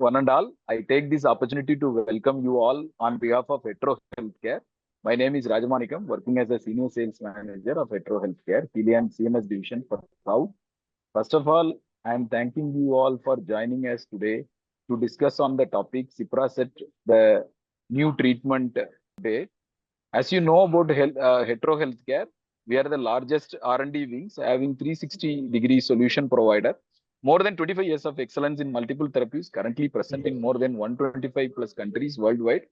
one and all. I take this opportunity to welcome you all on behalf of Hetero Healthcare. My name is Rajamanikam, working as a senior sales manager of Hetero Healthcare, Helian CMS division for South. First of all, I am thanking you all for joining us today to discuss on the topic Cipracet, the new treatment today. As you know about Hetero Healthcare, we are the largest R&D wings having 360-degree solution provider. More than 25 years of excellence in multiple therapies, currently present in more than 125 plus countries worldwide.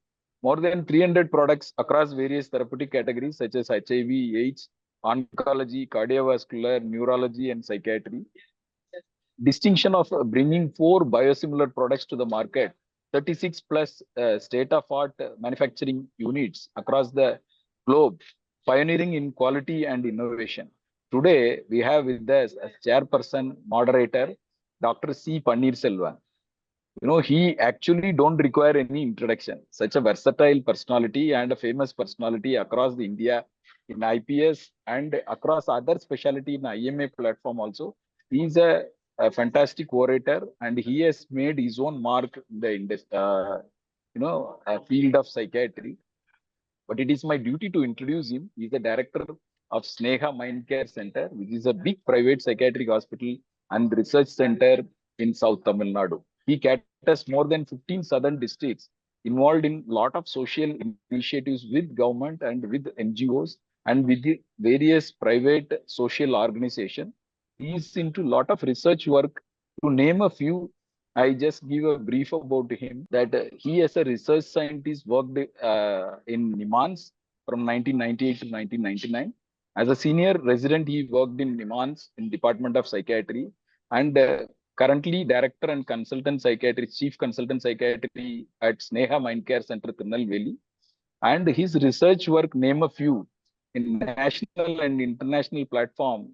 More than 300 products across various therapeutic categories such as HIV, AIDS, oncology, cardiovascular, neurology, and psychiatry. Distinction of bringing 4 biosimilar products to the market, 36 plus state-of-art manufacturing units across the globe, pioneering in quality and innovation. Today, we have with us as chairperson, moderator, Dr. C. Selvan. He actually don't require any introduction. Such a versatile personality and a famous personality across the India in IPS and across other specialty in IMA platform also. He's a fantastic orator and he has made his own mark in the field of psychiatry. But it is my duty to introduce him. He's the director of Sneha Mind Care Center, which is a big private psychiatric hospital and research center in South Tamil Nadu. He caters more than 15 southern districts, involved in a lot of social initiatives with government and with NGOs and with the various private social organizations. He is into a lot of research work. To name a few, I just give a brief about him that he as a research scientist worked in Nimans from 1998 to 1999. As a senior resident, he worked in Nimans in Department of Psychiatry and currently director and consultant psychiatry, chief consultant psychiatry at Sneha Mind Care Center, Tirunelveli. And his research work, name a few, in national and international platform,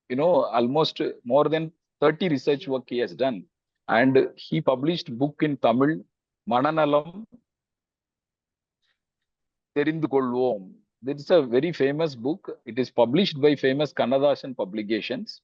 almost more than 30 research work he has done. And he published book in Tamil, Mananalam Therindu Kolvom. This is a very famous book. It is published by famous Kannadasan publications.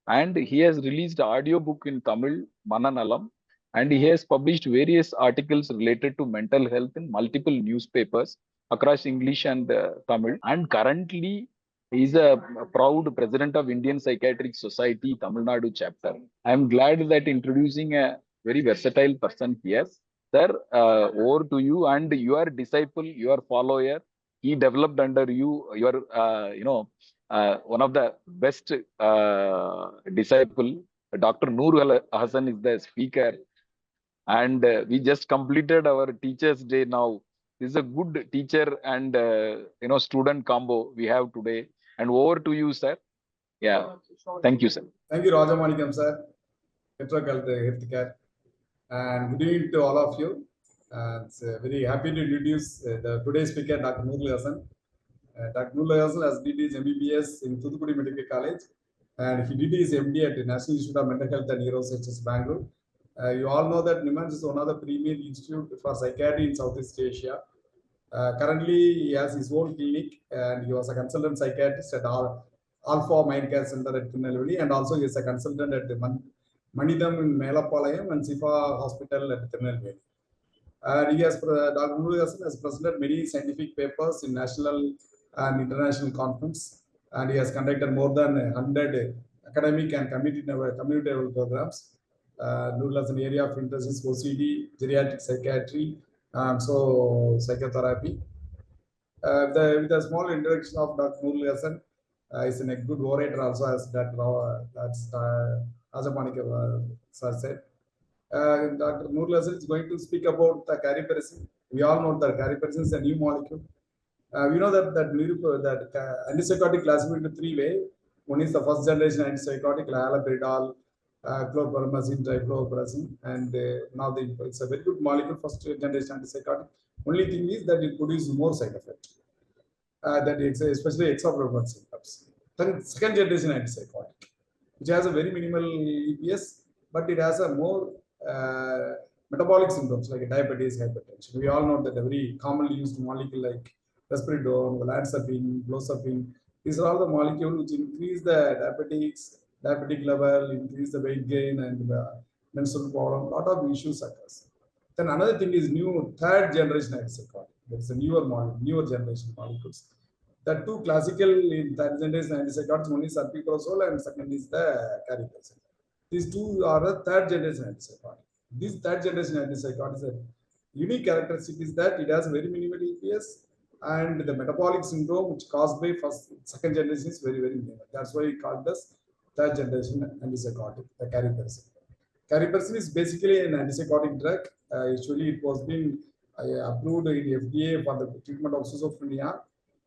And he has released audio book in Tamil, Mananalam. And he has published various articles related to mental health in multiple newspapers across English and Tamil. And currently, he is a proud president of Indian Psychiatric Society, Tamil Nadu chapter. I am glad that introducing a very versatile person here. Sir, over to you and your disciple, your follower. He developed under you, your, one of the best disciple, Dr. Noorul Hasan is the speaker. And we just completed our Teachers' Day now. This is a good teacher and, student combo we have today. And over to you, sir. Yeah. Thank you, sir. Thank you, Rajamanikam, sir. Healthcare. And good evening to all of you. It's very happy to introduce the today's speaker, Dr. Noorul Hasan. Dr. Noorul Hasan has did his MBBS in Thoothukudi Medical College, and he did his MD at the National Institute of Mental Health and Neurosciences, Bangalore. You all know that NIMANS is one of the premier institutes for psychiatry in Southeast Asia. Currently, he has his own clinic, and he was a consultant psychiatrist at Alpha Mind Care Center at Tirunelveli, and also he is a consultant at the Manidam in Melapalayam and Sifa Hospital at Tirunelveli. Dr. Noorul Hasan has presented many scientific papers in national and international conference, and he has conducted more than 100 academic and community level programs. Noorul Hasan area of interest is OCD, geriatric psychiatry, so psychotherapy. With a small introduction of Dr. Noorul Hasan, is a good orator also, as that Rajamanikam sir said. Dr. Noorul Hasan is going to speak about the Cariprazine. We all know that Cariprazine is a new molecule. We know that antipsychotic classified into 3 ways. One is the first generation antipsychotic, haloperidol, chlorpromazine, trichlorpromazine, and now it's a very good molecule, first generation antipsychotic. Only thing is that it produces more side effects, especially exopropane symptoms. Then second generation antipsychotic, which has a very minimal EPS, but it has a more metabolic symptoms like diabetes, hypertension. We all know that a very commonly used molecule like risperidone, olanzapine, clozapine. These are all the molecules which increase the diabetic level, increase the weight gain, and menstrual problem, lot of issues occurs. Then another thing is new third generation antipsychotic. There is a newer generation molecules. The two classical in third generation antipsychotics, one is aripiprazole and second is the cariprazine. These two are the third generation antipsychotic. This third generation antipsychotic is a unique characteristic is that it has very minimal EPS and the metabolic syndrome which caused by second generation is very, very minimal. That's why we call this third generation antipsychotic, the cariprazine. Cariprazine is basically an antipsychotic drug. Usually it was being approved in FDA for the treatment of schizophrenia.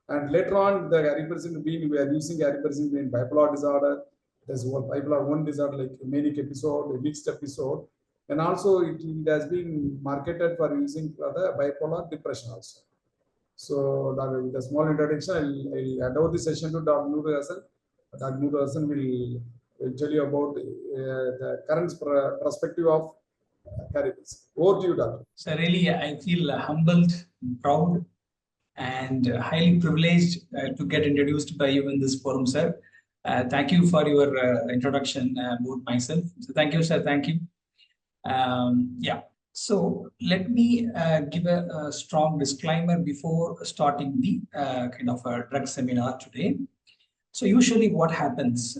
And later on, the cariprazine we are using cariprazine in bipolar disorder. There's one bipolar 1 disorder like manic episode, a mixed episode. And also it has been marketed for using for the bipolar depression also. So with a small introduction, I'll hand over the session to Dr. Noorul Hasan. Dr. Noorul Hasan will tell you about the current perspective of cariprazine. Over to you, Doctor. So really, I feel humbled, proud, and highly privileged to get introduced by you in this forum, sir. Thank you for your introduction about myself. So thank you, sir. Thank you. Yeah. So let me give a strong disclaimer before starting the kind of a drug seminar today. So usually what happens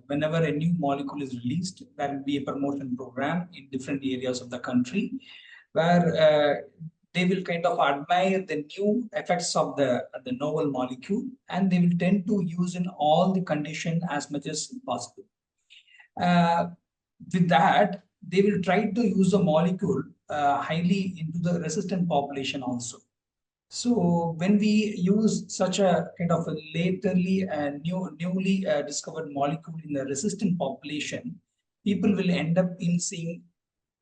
whenever a new molecule is released, there will be a promotion program in different areas of the country where they will kind of admire the new effects of the novel molecule, and they will tend to use in all the conditions as much as possible. With that, they will try to use the molecule highly into the resistant population also. So when we use such a kind of a lately newly discovered molecule in the resistant population, people will end up in seeing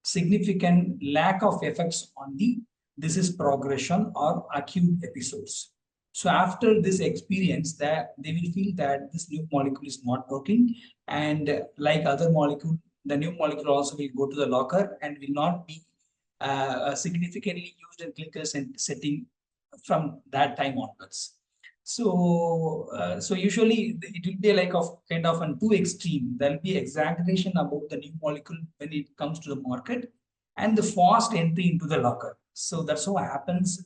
significant lack of effects on the disease progression or acute episodes. So after this experience, that they will feel that this new molecule is not working, and like other molecule, the new molecule also will go to the locker and will not be significantly used in clinical setting from that time onwards. So, so usually it will be like of kind of an too extreme. There will be exaggeration about the new molecule when it comes to the market, and the fast entry into the locker. So that's what happens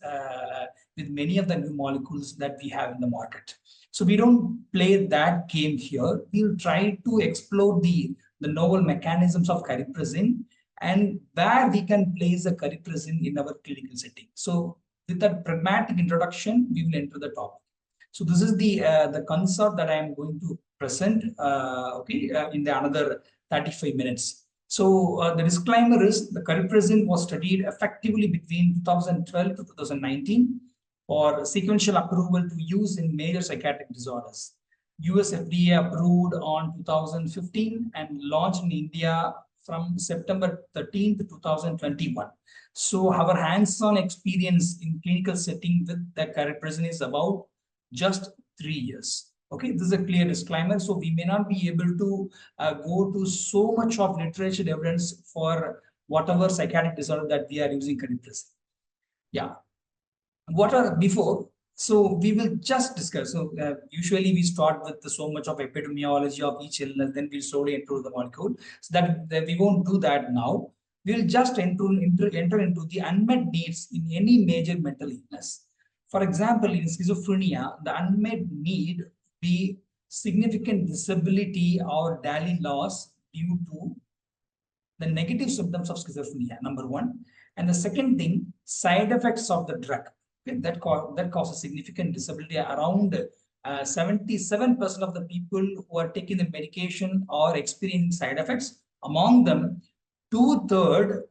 with many of the new molecules that we have in the market. So we don't play that game here. We'll try to explore the novel mechanisms of cariprazine and where we can place the cariprazine in our clinical setting. So with that pragmatic introduction, we will enter the topic. So this is the concept that I am going to present in the another 35 minutes. So the disclaimer is the cariprazine was studied effectively between 2012 to 2019 for sequential approval to use in major psychiatric disorders. US FDA approved on 2015 and launched in India from September 13th, 2021. So our hands-on experience in clinical setting with the cariprazine is about just 3 years. Okay, this is a clear disclaimer. So we may not be able to go to so much of literature evidence for whatever psychiatric disorder that we are using cariprazine. Yeah. What are before? So we will just discuss. So usually we start with so much of epidemiology of each illness, then we'll slowly enter the molecule. So that we won't do that now. We'll just enter into the unmet needs in any major mental illness. For example, in schizophrenia, the unmet need be significant disability or daily loss due to the negative symptoms of schizophrenia, number one. And the second thing, side effects of the drug. Okay, that causes significant disability. Around 77% of the people who are taking the medication are experiencing side effects. Among them, 2/3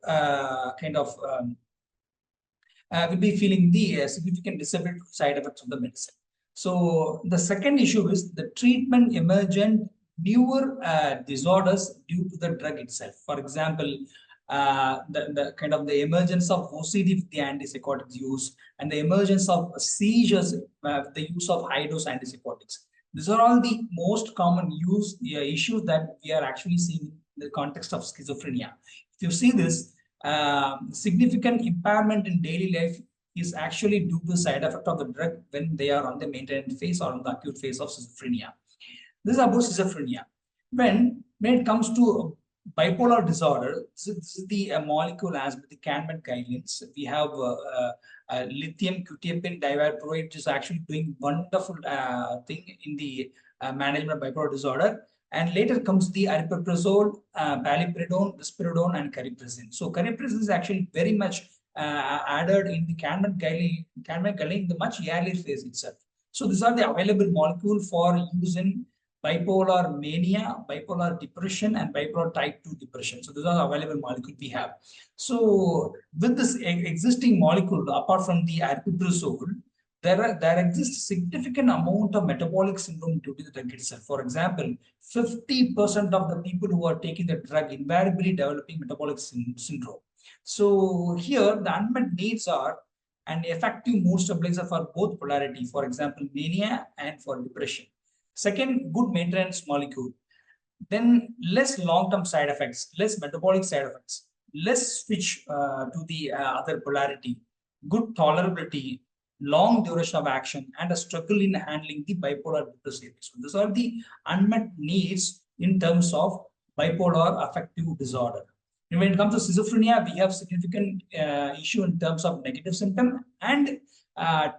will be feeling the significant disability side effects of the medicine. So the second issue is the treatment emergent newer disorders due to the drug itself. For example, the emergence of OCD with the antipsychotics use, and the emergence of seizures with the use of high-dose antipsychotics. These are all the most common issues that we are actually seeing in the context of schizophrenia. If you see this, significant impairment in daily life is actually due to side effect of the drug when they are on the maintenance phase or on the acute phase of schizophrenia. This is about schizophrenia. When it comes to bipolar disorder, this is the molecule as with the Kahneman guidelines. We have lithium quetiapine divalproate, which is actually doing wonderful thing in the management of bipolar disorder. And later comes the aripiprazole, paliperidone, risperidone, and cariprazine. So cariprazine is actually very much added in the Kahneman guideline in the much earlier phase itself. So these are the available molecule for use in bipolar mania, bipolar depression, and bipolar type 2 depression. So these are the available molecule we have. So with this existing molecule, apart from the aripiprazole, there exists significant amount of metabolic syndrome due to the drug itself. For example, 50% of the people who are taking the drug invariably developing metabolic syndrome. So here the unmet needs are an effective mood stabilizer for both polarity, for example, mania and for depression. Second, good maintenance molecule. Then less long-term side effects, less metabolic side effects, less switch to the other polarity, good tolerability, long duration of action, and a struggle in handling the bipolar depressive. So these are the unmet needs in terms of bipolar affective disorder. And when it comes to schizophrenia, we have significant issue in terms of negative symptom and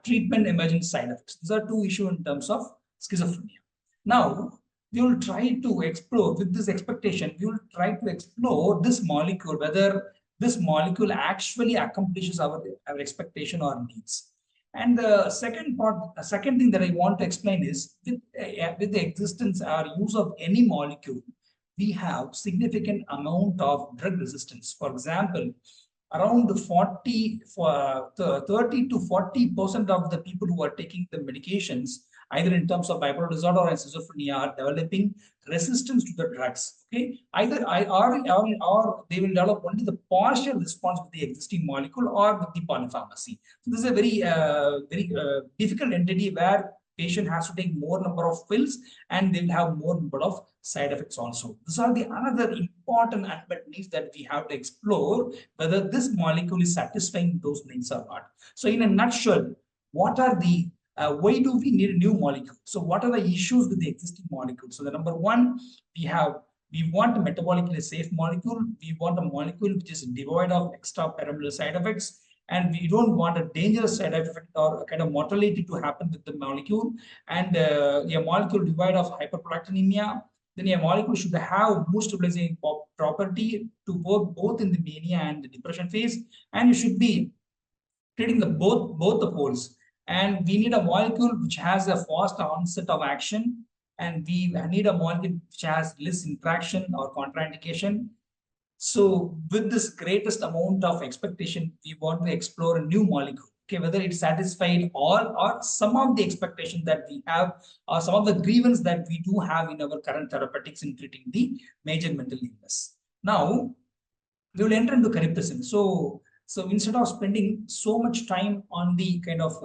treatment emergent side effects. These are two issues in terms of schizophrenia. Now, we will try to explore with this expectation, we will try to explore this molecule, whether this molecule actually accomplishes our expectation or needs. And the second thing that I want to explain is with the existence or use of any molecule, we have significant amount of drug resistance. For example, around 30 to 40% of the people who are taking the medications, either in terms of bipolar disorder or schizophrenia, are developing resistance to the drugs. Okay, either or they will develop only the partial response with the existing molecule or with the polypharmacy. So this is a very difficult entity where patient has to take more number of pills and they will have more number of side effects also. These are the another important unmet needs that we have to explore, whether this molecule is satisfying those needs or not. So in a nutshell, what are the why do we need a new molecule? So what are the issues with the existing molecule? So the number one, we want a metabolically safe molecule. We want a molecule which is devoid of extrapyramidal side effects. And we don't want a dangerous side effect or a kind of mortality to happen with the molecule. And a molecule devoid of hyperprolactinemia. Then a molecule should have mood stabilizing property to work both in the mania and the depression phase. And you should be treating the both the poles. And we need a molecule which has a fast onset of action. And we need a molecule which has less interaction or contraindication. So with this greatest amount of expectation, we want to explore a new molecule. Okay, whether it satisfied all or some of the expectation that we have or some of the grievance that we do have in our current therapeutics in treating the major mental illness. Now, we will enter into cariprazine. So instead of spending so much time on the kind of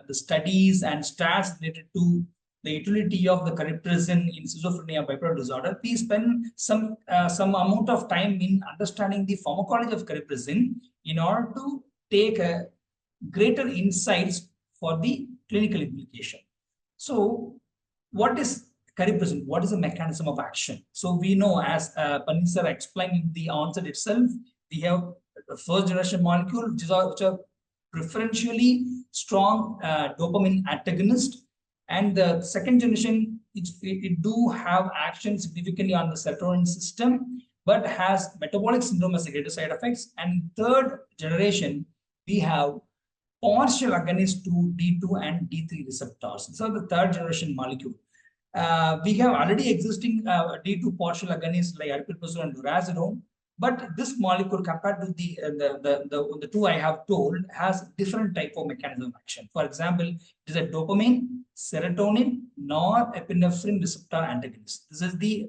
the studies and stats related to the utility of the cariprazine in schizophrenia bipolar disorder, we spend some amount of time in understanding the pharmacology of cariprazine in order to take a greater insights for the clinical implication. So what is cariprazine? What is the mechanism of action? So we know, as Panit sir explained in the onset itself, we have the first generation molecule, which are preferentially strong dopamine antagonist. And the second generation, it do have action significantly on the serotonin system, but has metabolic syndrome as a greater side effects. And third generation, we have partial agonist to D2 and D3 receptors. These are the third generation molecule. We have already existing D2 partial agonists like aripiprazole and durazolone. But this molecule, compared to the two I have told, has different type of mechanism of action. For example, it is a dopamine, serotonin, norepinephrine receptor antagonist. This is the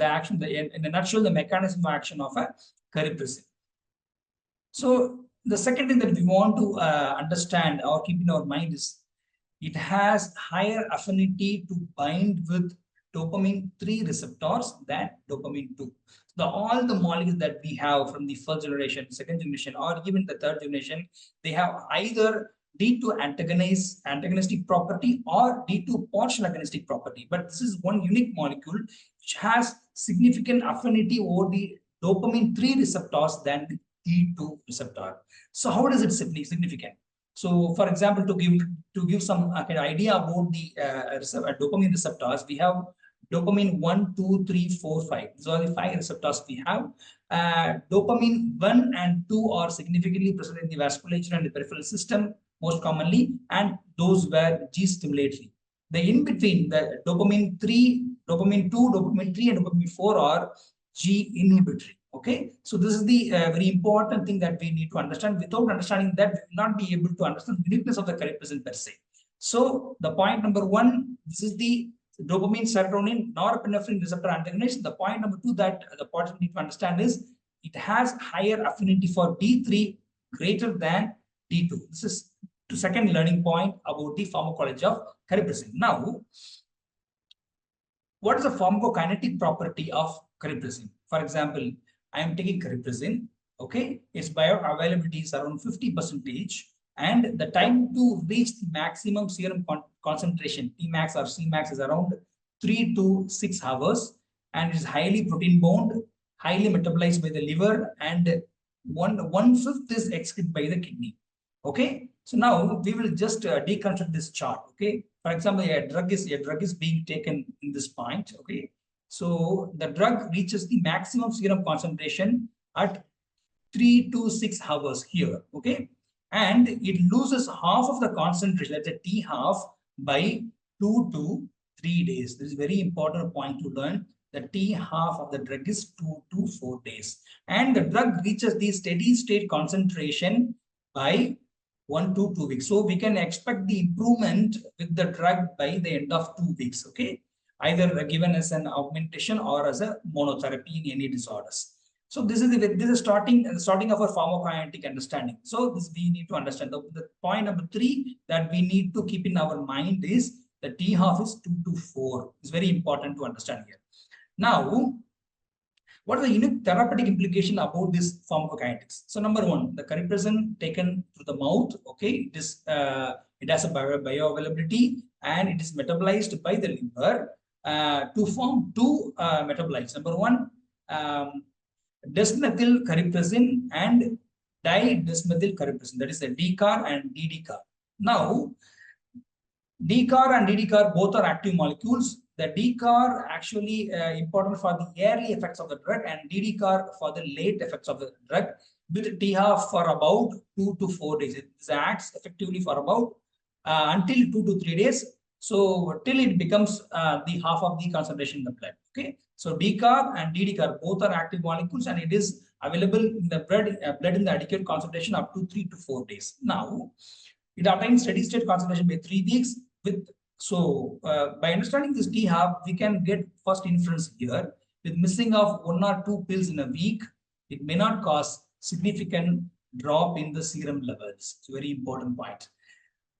action. In a nutshell, the mechanism of action of a cariprazine. So the second thing that we want to understand or keep in our mind is it has higher affinity to bind with dopamine 3 receptors than dopamine 2. All the molecules that we have from the first generation, second generation, or even the third generation, they have either D2 antagonistic property or D2 partial agonistic property. But this is one unique molecule which has significant affinity over the dopamine 3 receptors than the T2 receptor. So how does it significant? So for example, to give some kind of idea about the dopamine receptors, we have dopamine 1, 2, 3, 4, 5. These are the 5 receptors we have. Dopamine 1 and 2 are significantly present in the vasculature and the peripheral system most commonly, and those were G stimulatory. The in between, the dopamine 3, dopamine 2, dopamine 3, and dopamine 4 are G inhibitory. Okay, so this is the very important thing that we need to understand. Without understanding that, we will not be able to understand the uniqueness of the cariprazine per se. So the point number 1, this is the dopamine, serotonin, norepinephrine receptor antagonist. The point number 2 that the part we need to understand is it has higher affinity for D3 greater than D2. This is the second learning point about the pharmacology of cariprazine. Now, what is the pharmacokinetic property of cariprazine? For example, I am taking cariprazine, okay, its bioavailability is around 50%, and the time to reach the maximum serum concentration, Tmax or Cmax, is around 3 to 6 hours, and it is highly protein bound, highly metabolized by the liver, and 1/5 is excreted by the kidney. Okay, so now we will just deconstruct this chart. Okay, for example, a drug is being taken in this point. Okay, so the drug reaches the maximum serum concentration at 3 to 6 hours here. Okay, and it loses half of the concentration, that's a T half, by 2 to 3 days. This is very important point to learn. The T half of the drug is 2 to 4 days, and the drug reaches the steady state concentration by 1 to 2 weeks. So we can expect the improvement with the drug by the end of 2 weeks. Okay, either given as an augmentation or as a monotherapy in any disorders. So this is starting of our pharmacokinetic understanding. So this we need to understand. The point number 3 that we need to keep in our mind is the T half is 2 to 4. It's very important to understand here. Now, what are the unique therapeutic implication about this pharmacokinetics? So number 1, the cariprazine taken through the mouth. Okay, it has a bioavailability, and it is metabolized by the liver to form 2 metabolites. Number 1, desmethyl cariprazine and di-desmethyl cariprazine. That is the D-car and DD-car. Now, D-car and DD-car both are active molecules. The D-car actually important for the early effects of the drug, and DD-car for the late effects of the drug, with T half for about 2 to 4 days. It acts effectively for about until 2 to 3 days. So till it becomes the half of the concentration in the blood. Okay, so D-car and DD-car both are active molecules, and it is available in the blood in the adequate concentration up to 3 to 4 days. Now, it attains steady state concentration by 3 weeks. By understanding this T half, we can get first inference here. With missing of 1 or 2 pills in a week, it may not cause significant drop in the serum levels. It's a very important point.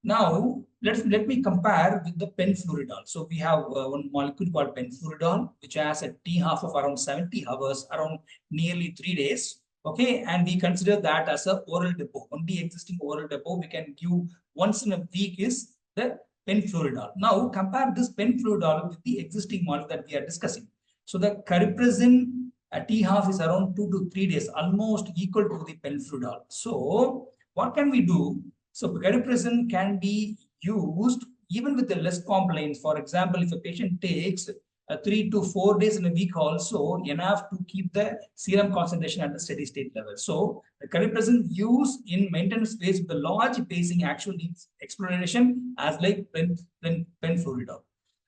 Now, let me compare with the penfluridol. So we have one molecule called penfluridol, which has a T half of around 70 hours, around nearly 3 days. Okay, and we consider that as a oral depot. Only existing oral depot we can give once in a week is the penfluridol. Now compare this penfluridol with the existing molecule that we are discussing. So the cariprazine T half is around 2 to 3 days, almost equal to the penfluridol. So what can we do? So cariprazine can be used even with the less compliance. For example, if a patient takes 3 to 4 days in a week, also enough to keep the serum concentration at the steady state level. So the cariprazine use in maintenance phase with the large pacing actually needs exploration as like penfluridol.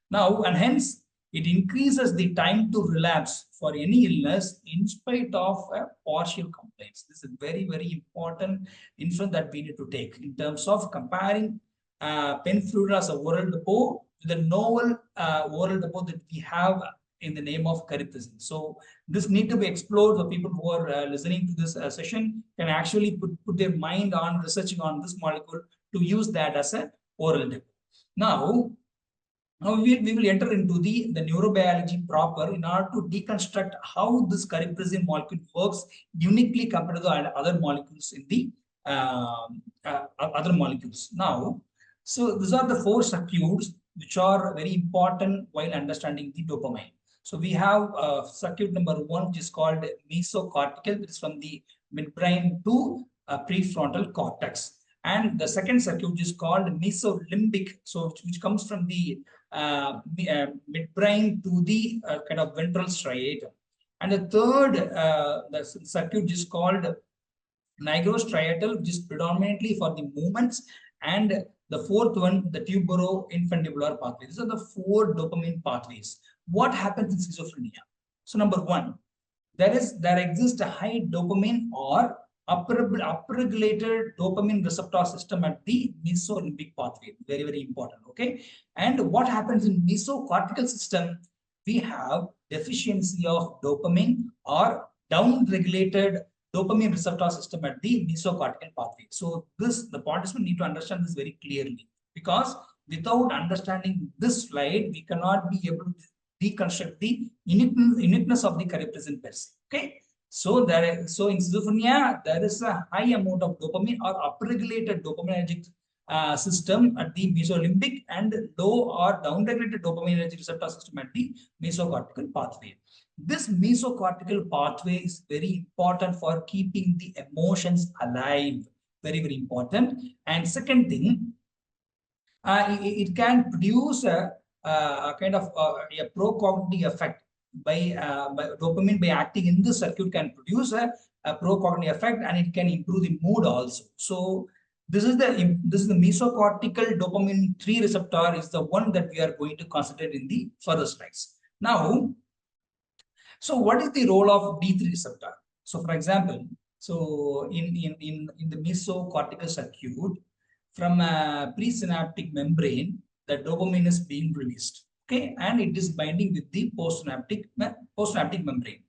Now, and hence it increases the time to relapse for any illness in spite of a partial compliance. This is a very, very important inference that we need to take in terms of comparing penfluridol as a oral depot with the novel oral depot that we have in the name of cariprazine. So this need to be explored. The people who are listening to this session can actually put their mind on researching on this molecule to use that as a oral depot. Now we will enter into the neurobiology proper in order to deconstruct how this cariprazine molecule works uniquely compared to the other molecules in the other molecules. Now, so these are the 4 circuits which are very important while understanding the dopamine. So we have circuit number 1, which is called mesocortical, which is from the midbrain to prefrontal cortex. And the second circuit, which is called mesolimbic, so which comes from the midbrain to the kind of ventral striatum. And the third the circuit, which is called nigrostriatal, which is predominantly for the movements, and the fourth one, the tubero-infundibular pathway. These are the 4 dopamine pathways. What happens in schizophrenia? So number 1, there exists a high dopamine or upregulated dopamine receptor system at the mesolimbic pathway. Very, very important. Okay. And what happens in mesocortical system? We have deficiency of dopamine or down-regulated dopamine receptor system at the mesocortical pathway. So the participant need to understand this very clearly, because without understanding this slide, we cannot be able to deconstruct the uniqueness of the cariprazine per se. Okay. So in schizophrenia, there is a high amount of dopamine or upregulated dopaminergic system at the mesolimbic, and low or downregulated dopaminergic receptor system at the mesocortical pathway. This mesocortical pathway is very important for keeping the emotions alive. Very, very important. And second thing, it can produce a kind of a pro-cognitive effect by dopamine, by acting in this circuit, can produce a pro-cognitive effect, and it can improve the mood also. So this is the mesocortical dopamine 3 receptor is the one that we are going to concentrate in the further slides. Now, so what is the role of D3 receptor? So for example, so in the mesocortical circuit, from a presynaptic membrane, the dopamine is being released. Okay, and it is binding with the postsynaptic membrane.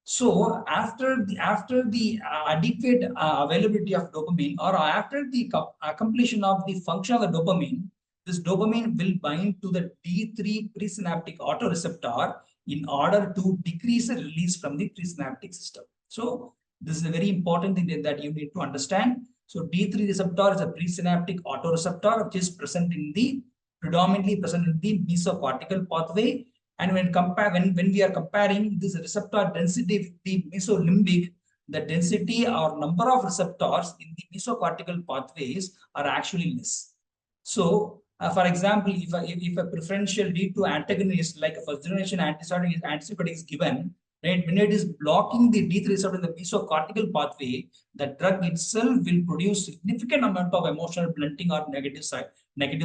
So after the adequate availability of dopamine, or after the completion of the function of the dopamine, this dopamine will bind to the D3 presynaptic autoreceptor in order to decrease the release from the presynaptic system. So this is a very important thing that you need to understand. So D3 receptor is a presynaptic autoreceptor, which is predominantly present in the mesocortical pathway. And when we are comparing this receptor density with the mesolimbic, the density or number of receptors in the mesocortical pathways are actually less. So for example, if a preferential D2 antagonist like a first generation antipsychotic is given, right, when it is blocking the D3 receptor in the mesocortical pathway, the drug itself will produce significant amount of emotional blunting or negative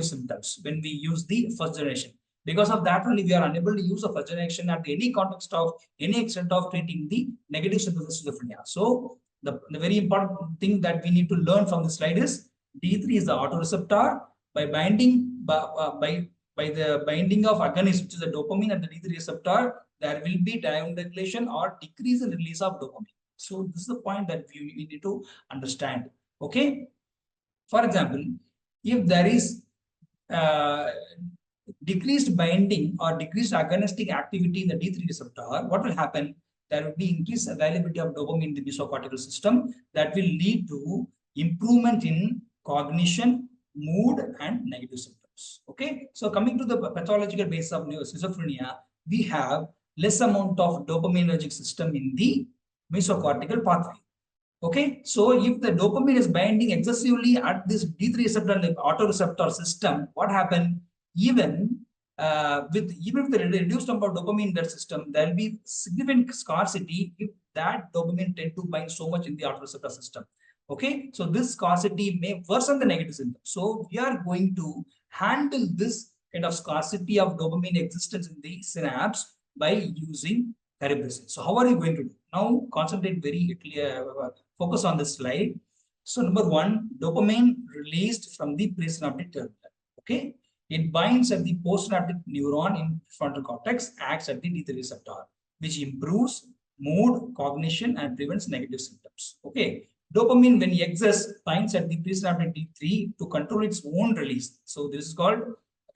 symptoms when we use the first generation. Because of that only, we are unable to use a first generation at any context of any extent of treating the negative symptoms of schizophrenia. So the very important thing that we need to learn from this slide is D3 is the autoreceptor. By binding by the binding of agonist, which is the dopamine at the D3 receptor, there will be downregulation or decrease in release of dopamine. So this is the point that we need to understand. Okay. For example, if there is decreased binding or decreased agonistic activity in the D3 receptor, what will happen? There will be increased availability of dopamine in the mesocortical system that will lead to improvement in cognition, mood, and negative symptoms. Okay. So coming to the pathological basis of schizophrenia, we have less amount of dopaminergic system in the mesocortical pathway. Okay. So if the dopamine is binding excessively at this D3 receptor autoreceptor system, what happens? Even if the reduced number of dopamine in that system, there will be significant scarcity if that dopamine tend to bind so much in the autoreceptor system. Okay, so this scarcity may worsen the negative symptoms. So we are going to handle this kind of scarcity of dopamine existence in the synapse by using cariprazine. So how are you going to do? Now concentrate very clear, focus on this slide. So number 1, dopamine released from the presynaptic terminal. Okay, it binds at the postsynaptic neuron in frontal cortex, acts at the D3 receptor, which improves mood, cognition, and prevents negative symptoms. Okay. Dopamine, when excess, binds at the presynaptic D3 to control its own release. So this is called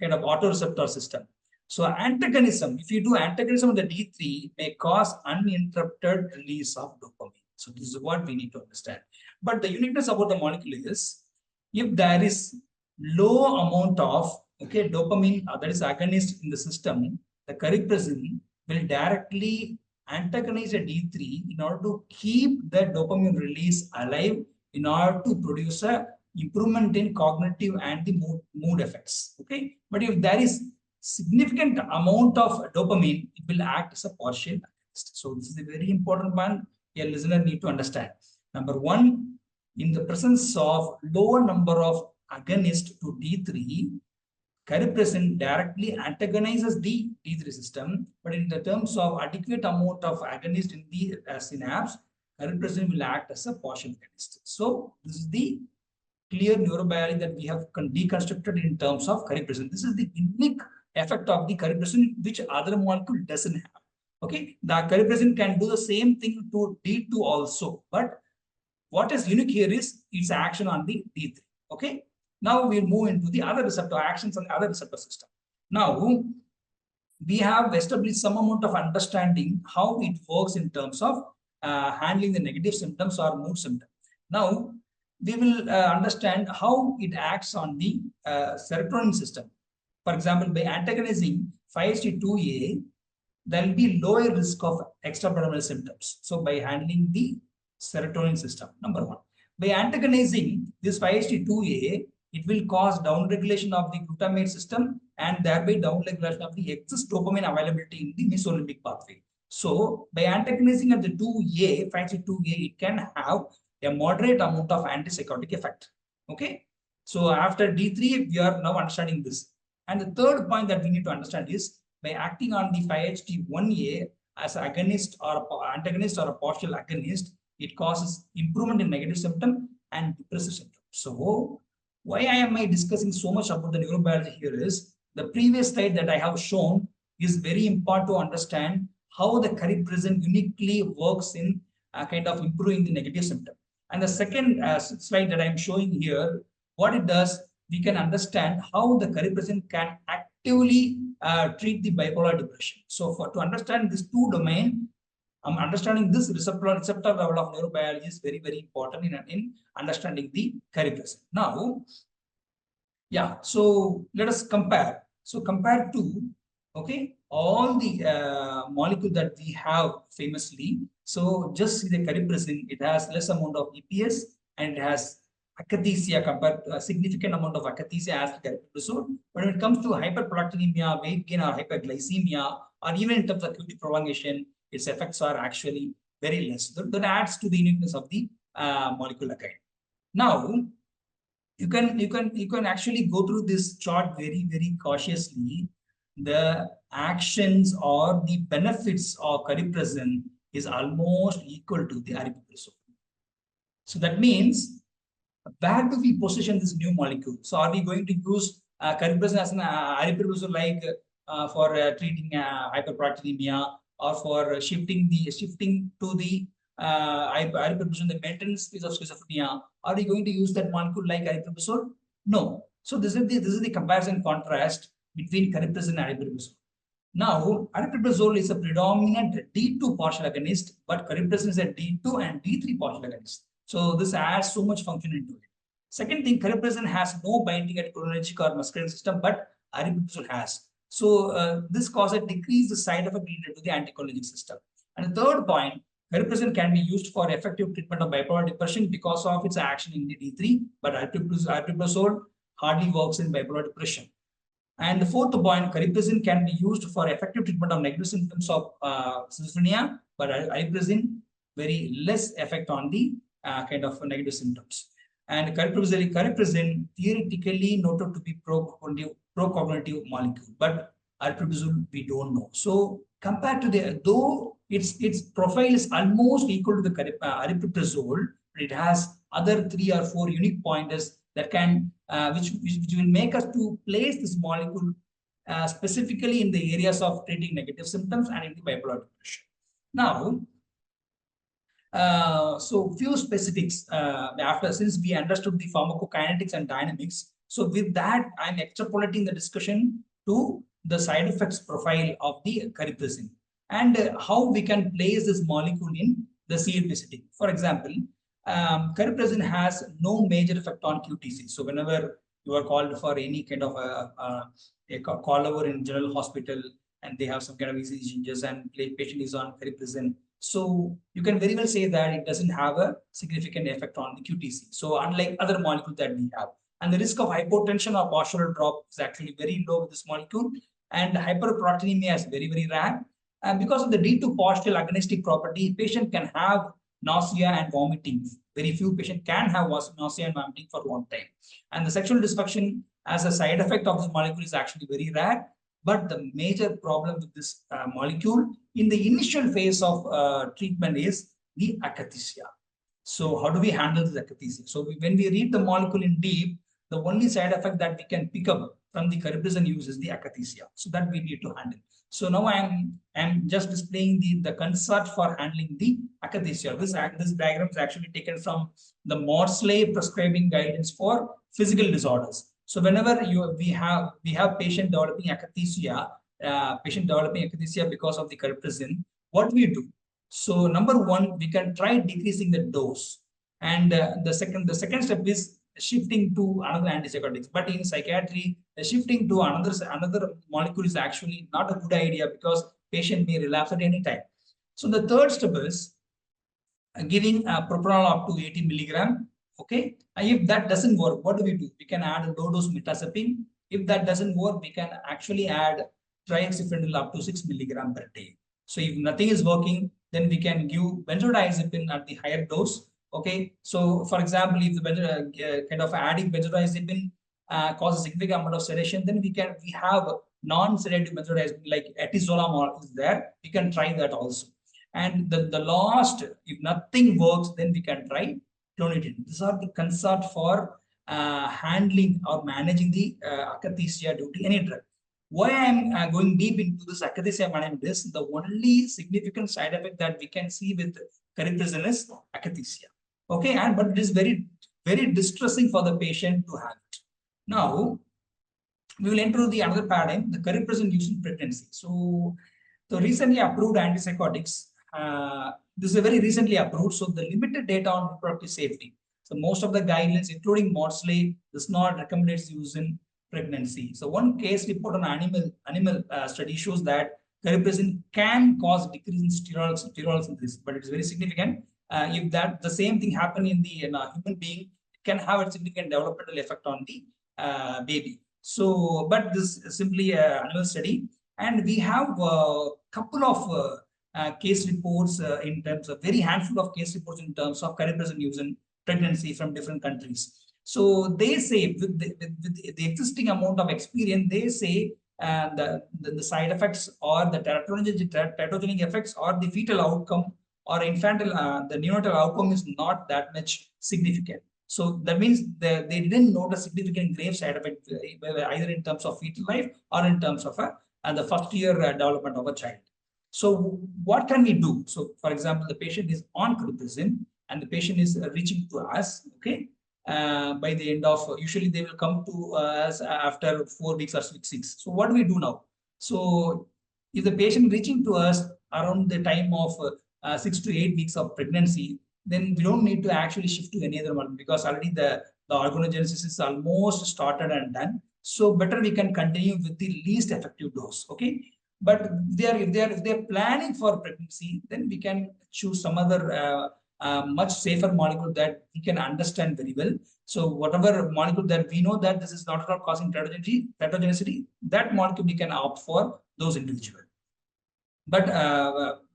kind of autoreceptor system. So antagonism, if you do antagonism of the D3, may cause uninterrupted release of dopamine. So this is what we need to understand. But the uniqueness about the molecule is, if there is low amount of dopamine that is agonist in the system, the cariprazine will directly antagonize a D3 in order to keep the dopamine release alive in order to produce a improvement in cognitive and the mood effects. Okay, but if there is significant amount of dopamine, it will act as a partial agonist. So this is a very important one a listener need to understand. Number one, in the presence of lower number of agonists to D3, cariprazine directly antagonizes the D3 system, but in the terms of adequate amount of agonist in the synapse, cariprazine will act as a partial agonist. So this is the clear neurobiology that we have deconstructed in terms of cariprazine. This is the unique effect of the cariprazine, which other molecule doesn't have. Okay, the cariprazine can do the same thing to D2 also, but what is unique here is its action on the D3. Okay, now we'll move into the other receptor actions on the other receptor system. Now we have established some amount of understanding how it works in terms of handling the negative symptoms or mood symptoms. Now we will understand how it acts on the serotonin system. For example, by antagonizing 5-HT2A, there will be lower risk of extrapyramidal symptoms. So by handling the serotonin system, number one. By antagonizing this 5-HT2A, it will cause downregulation of the glutamate system and thereby downregulation of the excess dopamine availability in the mesolimbic pathway. So by antagonizing at the 2A, 5-HT2A, it can have a moderate amount of antipsychotic effect. Okay. So after D3, we are now understanding this. And the third point that we need to understand is by acting on the 5-HT1A as an agonist or antagonist or a partial agonist, it causes improvement in negative symptom and depressive symptom. So why am I discussing so much about the neurobiology here is the previous slide that I have shown is very important to understand how the cariprazine uniquely works in kind of improving the negative symptom. And the second slide that I'm showing here, what it does, we can understand how the cariprazine can actively treat the bipolar depression. So to understand these two domains, understanding this receptor level of neurobiology is very, very important in understanding the cariprazine. Now, yeah, so let us compare. So compared to, okay, all the molecule that we have famously. So just see the cariprazine, it has less amount of EPS and it has akathisia compared to a significant amount of akathisia as the cariprazine. But when it comes to hyperprolactinemia, weight gain or hyperglycemia, or even in terms of QT prolongation, its effects are actually very less. That adds to the uniqueness of the molecule again. Now, you can actually go through this chart very, very cautiously. The actions or the benefits of cariprazine is almost equal to the aripiprazole. So that means, where do we position this new molecule? So are we going to use cariprazine as an aripiprazole like for treating hyperprolactinemia, or for shifting to the aripiprazole, the maintenance phase of schizophrenia? Are we going to use that molecule like aripiprazole? No. So this is the comparison contrast between cariprazine and aripiprazole. Now, aripiprazole is a predominant D2 partial agonist, but cariprazine is a D2 and D3 partial agonist. So this adds so much function into it. Second thing, cariprazine has no binding at cholinergic or muscarinic system, but aripiprazole has. So this causes a decreased side effect related to the anticholinergic system. And the third point, cariprazine can be used for effective treatment of bipolar depression because of its action in the D3, but aripiprazole hardly works in bipolar depression. And the fourth point, cariprazine can be used for effective treatment of negative symptoms of schizophrenia, but aripiprazine very less effect on the kind of negative symptoms. And cariprazine theoretically noted to be pro-cognitive molecule, but aripiprazole we don't know. So compared to the, though its profile is almost equal to the aripiprazole, it has other 3 or 4 unique pointers that can which will make us to place this molecule specifically in the areas of treating negative symptoms and in the bipolar depression. Now, so few specifics since we understood the pharmacokinetics and dynamics. So with that, I'm extrapolating the discussion to the side effects profile of the cariprazine and how we can place this molecule in the CLP setting. For example, cariprazine has no major effect on QTC. So whenever you are called for any kind of a call over in general hospital, and they have some kind of ECG changes, and patient is on cariprazine. So you can very well say that it doesn't have a significant effect on the QTC. So unlike other molecules that we have, and the risk of hypotension or postural drop is actually very low with this molecule, and hyperproteinemia is very, very rare. And because of the D2 postural agonistic property, patient can have nausea and vomiting. Very few patients can have nausea and vomiting for one time. And the sexual dysfunction as a side effect of this molecule is actually very rare. But the major problem with this molecule in the initial phase of treatment is the akathisia. So how do we handle this akathisia? So when we read the molecule in deep, the only side effect that we can pick up from the cariprazine use is the akathisia. So that we need to handle. So now I'm just displaying the concept for handling the akathisia. This diagram is actually taken from the Maudsley prescribing guidance for physical disorders. So whenever we have patient developing akathisia, because of the cariprazine, what we do? So number one, we can try decreasing the dose, and the second step is shifting to another antipsychotics. But in psychiatry, shifting to another molecule is actually not a good idea because patient may relapse at any time. So the third step is giving propranolol up to 80 milligram. Okay, and if that doesn't work, what do? We can add a low dose mirtazapine. If that doesn't work, we can actually add triacylfentanil up to 6 milligram per day. So if nothing is working, then we can give benzodiazepine at the higher dose. Okay, so for example, if the kind of adding benzodiazepine causes significant amount of sedation, then we have non-sedative benzodiazepine like etizolamol is there. We can try that also. And the last, if nothing works, then we can try clonidine. These are the concept for handling or managing the akathisia due to any drug. Why I'm going deep into this akathisia management is the only significant side effect that we can see with cariprazine is akathisia. Okay, but it is very, very distressing for the patient to have it. Now, we will enter the another paradigm, the cariprazine use in pregnancy. So, the recently approved antipsychotics, this is very recently approved, so the limited data on reproductive safety. So most of the guidelines, including Maudsley, does not recommend its use in pregnancy. So one case report on animal study shows that cariprazine can cause decrease in steroid synthesis, but it's very significant. If that the same thing happen in the human being, it can have a significant developmental effect on the baby. So, but this is simply an animal study, and we have a couple of case reports in terms of very handful of case reports in terms of cariprazine use in pregnancy from different countries. So they say with the existing amount of experience, they say the side effects or the teratogenic effects or the fetal outcome or infantile, the neonatal outcome is not that much significant. So that means they didn't note a significant grave side effect either in terms of fetal life or in terms of the first year development of a child. So what can we do? So for example, the patient is on cariprazine and the patient is reaching to us, okay? By the end of, usually they will come to us after 4 weeks or 6 weeks. So what do we do now? So if the patient reaching to us around the time of 6 to 8 weeks of pregnancy, then we don't need to actually shift to any other one because already the organogenesis is almost started and done. So better we can continue with the least effective dose, okay? But if they're planning for pregnancy, then we can choose some other much safer molecule that we can understand very well. So whatever molecule that we know that this is not at all causing teratogenicity, that molecule we can opt for those individuals. But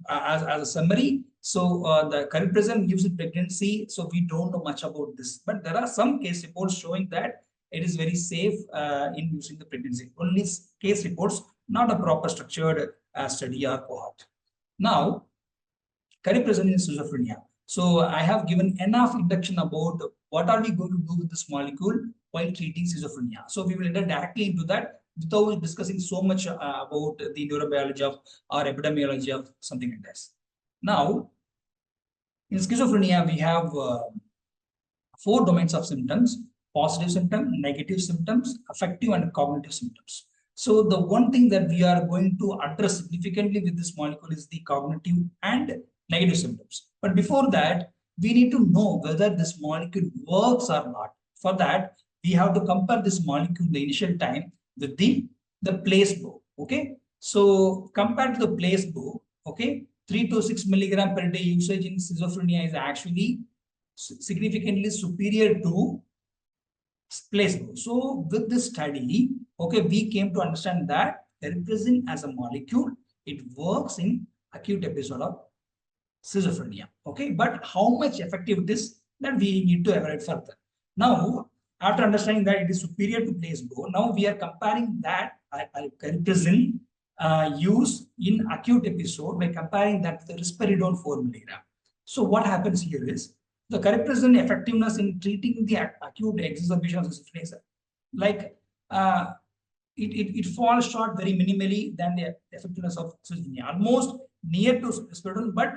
as a summary, so the cariprazine use in pregnancy, so we don't know much about this. But there are some case reports showing that it is very safe in using the pregnancy. Only case reports, not a proper structured study or cohort. Now, cariprazine in schizophrenia. So I have given enough introduction about what are we going to do with this molecule while treating schizophrenia. So we will enter directly into that without discussing so much about the neurobiology of or epidemiology of something like this. Now, in schizophrenia, we have 4 domains of symptoms: positive symptoms, negative symptoms, affective and cognitive symptoms. So the one thing that we are going to address significantly with this molecule is the cognitive and negative symptoms. But before that, we need to know whether this molecule works or not. For that, we have to compare this molecule the initial time with the placebo. Okay. So compared to the placebo, okay, 3 to 6 milligram per day usage in schizophrenia is actually significantly superior to placebo. So with this study, okay, we came to understand that cariprazine as a molecule, it works in acute episode of schizophrenia. Okay, but how much effective it is, that we need to evaluate further. Now, after understanding that it is superior to placebo, now we are comparing that cariprazine use in acute episode by comparing that to the risperidone 4 milligram. So what happens here is the cariprazine effectiveness in treating the acute exacerbation of schizophrenia, like it falls short very minimally than the effectiveness of schizophrenia, almost near to risperidone, but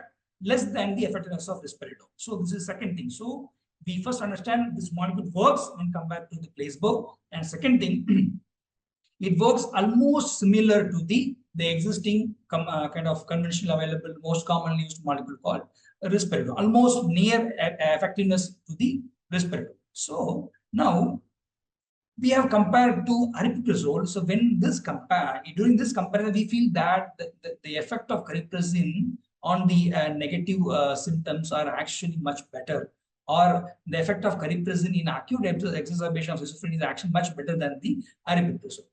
less than the effectiveness of risperidone. So this is the second thing. So we first understand this molecule works when compared to the placebo, and second thing, it works almost similar to the existing kind of conventional available, most commonly used molecule called risperidone, almost near effectiveness to the risperidone. So now we have compared to aripiprazole. So when this during this comparison, we feel that the effect of cariprazine on the negative symptoms are actually much better, or the effect of cariprazine in acute exacerbation of schizophrenia is actually much better than the aripiprazole,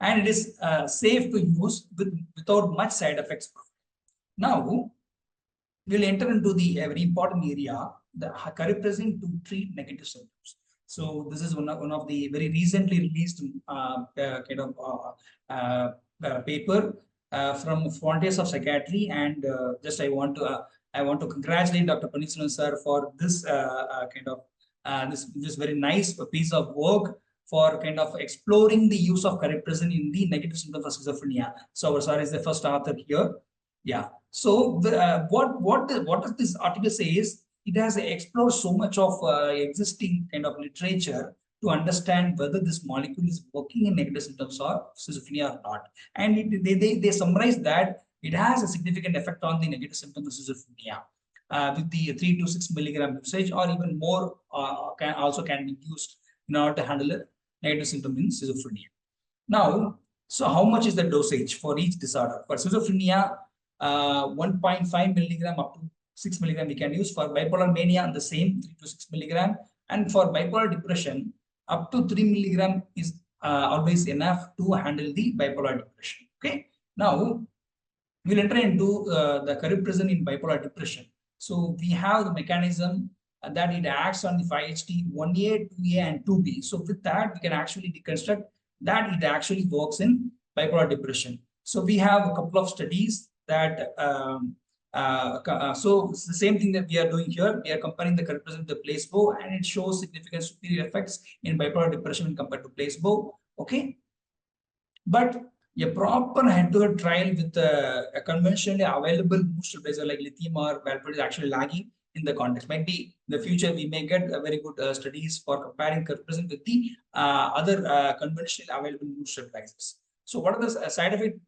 and it is safe to use without much side effects. Now we'll enter into the very important area, the cariprazine to treat negative symptoms. So this is one of the very recently released paper from Frontiers of Psychiatry, and just I want to congratulate Dr. Panitsaran sir for this this very nice piece of work for kind of exploring the use of cariprazine in the negative symptoms of schizophrenia. So our sir is the first author here. Yeah. So what does this article say is, it has explored so much of existing kind of literature to understand whether this molecule is working in negative symptoms of schizophrenia or not. And they summarize that it has a significant effect on the negative symptoms of schizophrenia with the 3 to 6 milligram usage, or even more can be used in order to handle a negative symptom in schizophrenia. Now, so how much is the dosage for each disorder? For schizophrenia, 1.5 milligram up to 6 milligram we can use. For bipolar mania, the same 3 to 6 milligram. And for bipolar depression, up to 3 milligram is always enough to handle the bipolar depression. Okay. Now we'll enter into the cariprazine in bipolar depression. So we have the mechanism that it acts on the 5-HT 1A, 2A, and 2B. So with that, we can actually deconstruct that it actually works in bipolar depression. So we have a couple of studies that so it's the same thing that we are doing here. We are comparing the cariprazine with the placebo, and it shows significant superior effects in bipolar depression when compared to placebo. Okay, but a proper head-to-head trial with a conventionally available mood stabilizer like lithium or valproate is actually lagging in the context. Might be in the future we may get very good studies for comparing cariprazine with the other conventionally available mood stabilizers. So what are the side effects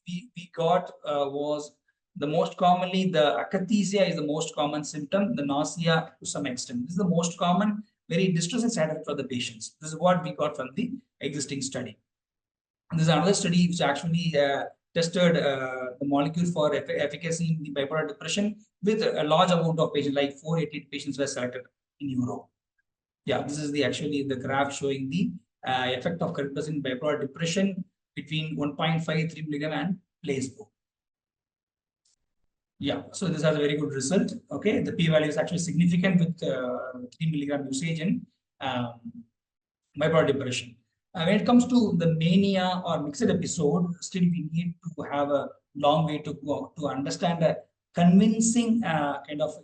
we got was the most commonly the akathisia is the most common symptom, the nausea to some extent. This is the most common, very distressing side effect for the patients. This is what we got from the existing study. And there's another study which actually tested the molecule for efficacy in the bipolar depression with a large amount of patients, like 488 patients were selected in Europe. Yeah, this is actually the graph showing the effect of cariprazine in bipolar depression between 1.53 milligram and placebo. Yeah, so this has a very good result. Okay, the p-value is actually significant with 3 milligram usage in bipolar depression. When it comes to the mania or mixed episode, still we need to have a long way to go to understand a convincing kind of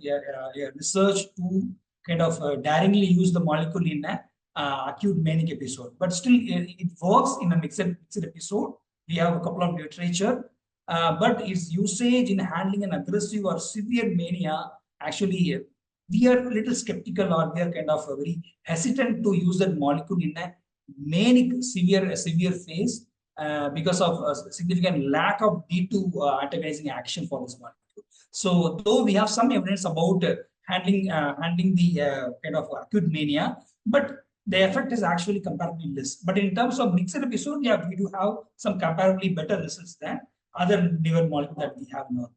research to kind of daringly use the molecule in a acute manic episode. But still, it works in a mixed episode. We have a couple of literature. But its usage in handling an aggressive or severe mania, actually, we are a little skeptical, or we are kind of very hesitant to use that molecule in a manic severe phase because of a significant lack of D2 antagonizing action for this molecule. So, though we have some evidence about handling the kind of acute mania, but the effect is actually comparatively less. But in terms of mixed episode, yeah, we do have some comparably better results than other newer molecule that we have now.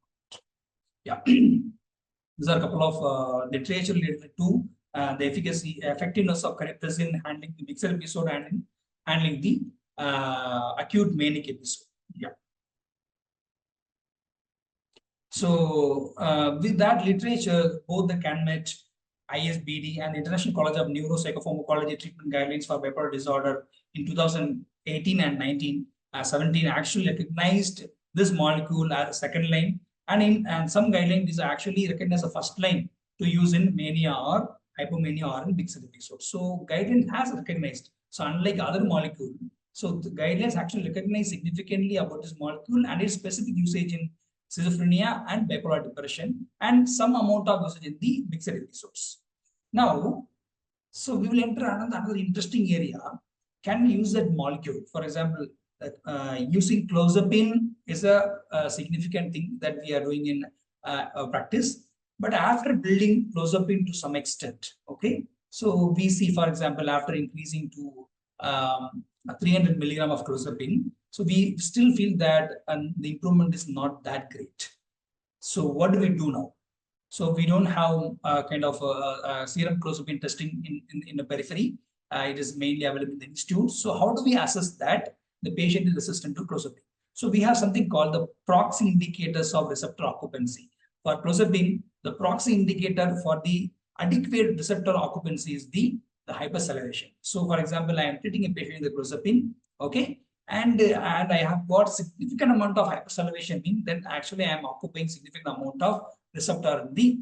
Yeah. These are a couple of literature related to the efficacy, effectiveness of cariprazine handling the mixed episode and handling the acute manic episode. Yeah. So with that literature, both the CANMET, ISBD, and International College of Neuropsychopharmacology treatment guidelines for bipolar disorder in 2018 and 17 actually recognized this molecule as a second line, and some guidelines is actually recognized as a first line to use in mania or hypomania or in mixed episodes. So guidelines has recognized. So unlike other molecule, so the guidelines actually recognize significantly about this molecule and its specific usage in schizophrenia and bipolar depression, and some amount of usage in the mixed episodes. Now, so we will enter another interesting area. Can we use that molecule? For example, using clozapine is a significant thing that we are doing in practice. But after building clozapine to some extent, okay, so we see, for example, after increasing to 300 milligram of clozapine, so we still feel that the improvement is not that great. So what do we do now? So we don't have kind of serum clozapine testing in the periphery. It is mainly available in the institute. So how do we assess that the patient is resistant to clozapine? So we have something called the proxy indicators of receptor occupancy. For clozapine, the proxy indicator for the adequate receptor occupancy is the hypersalivation. So for example, I am treating a patient with clozapine, okay, and I have got significant amount of hypersalivation, mean then actually I am occupying significant amount of receptor in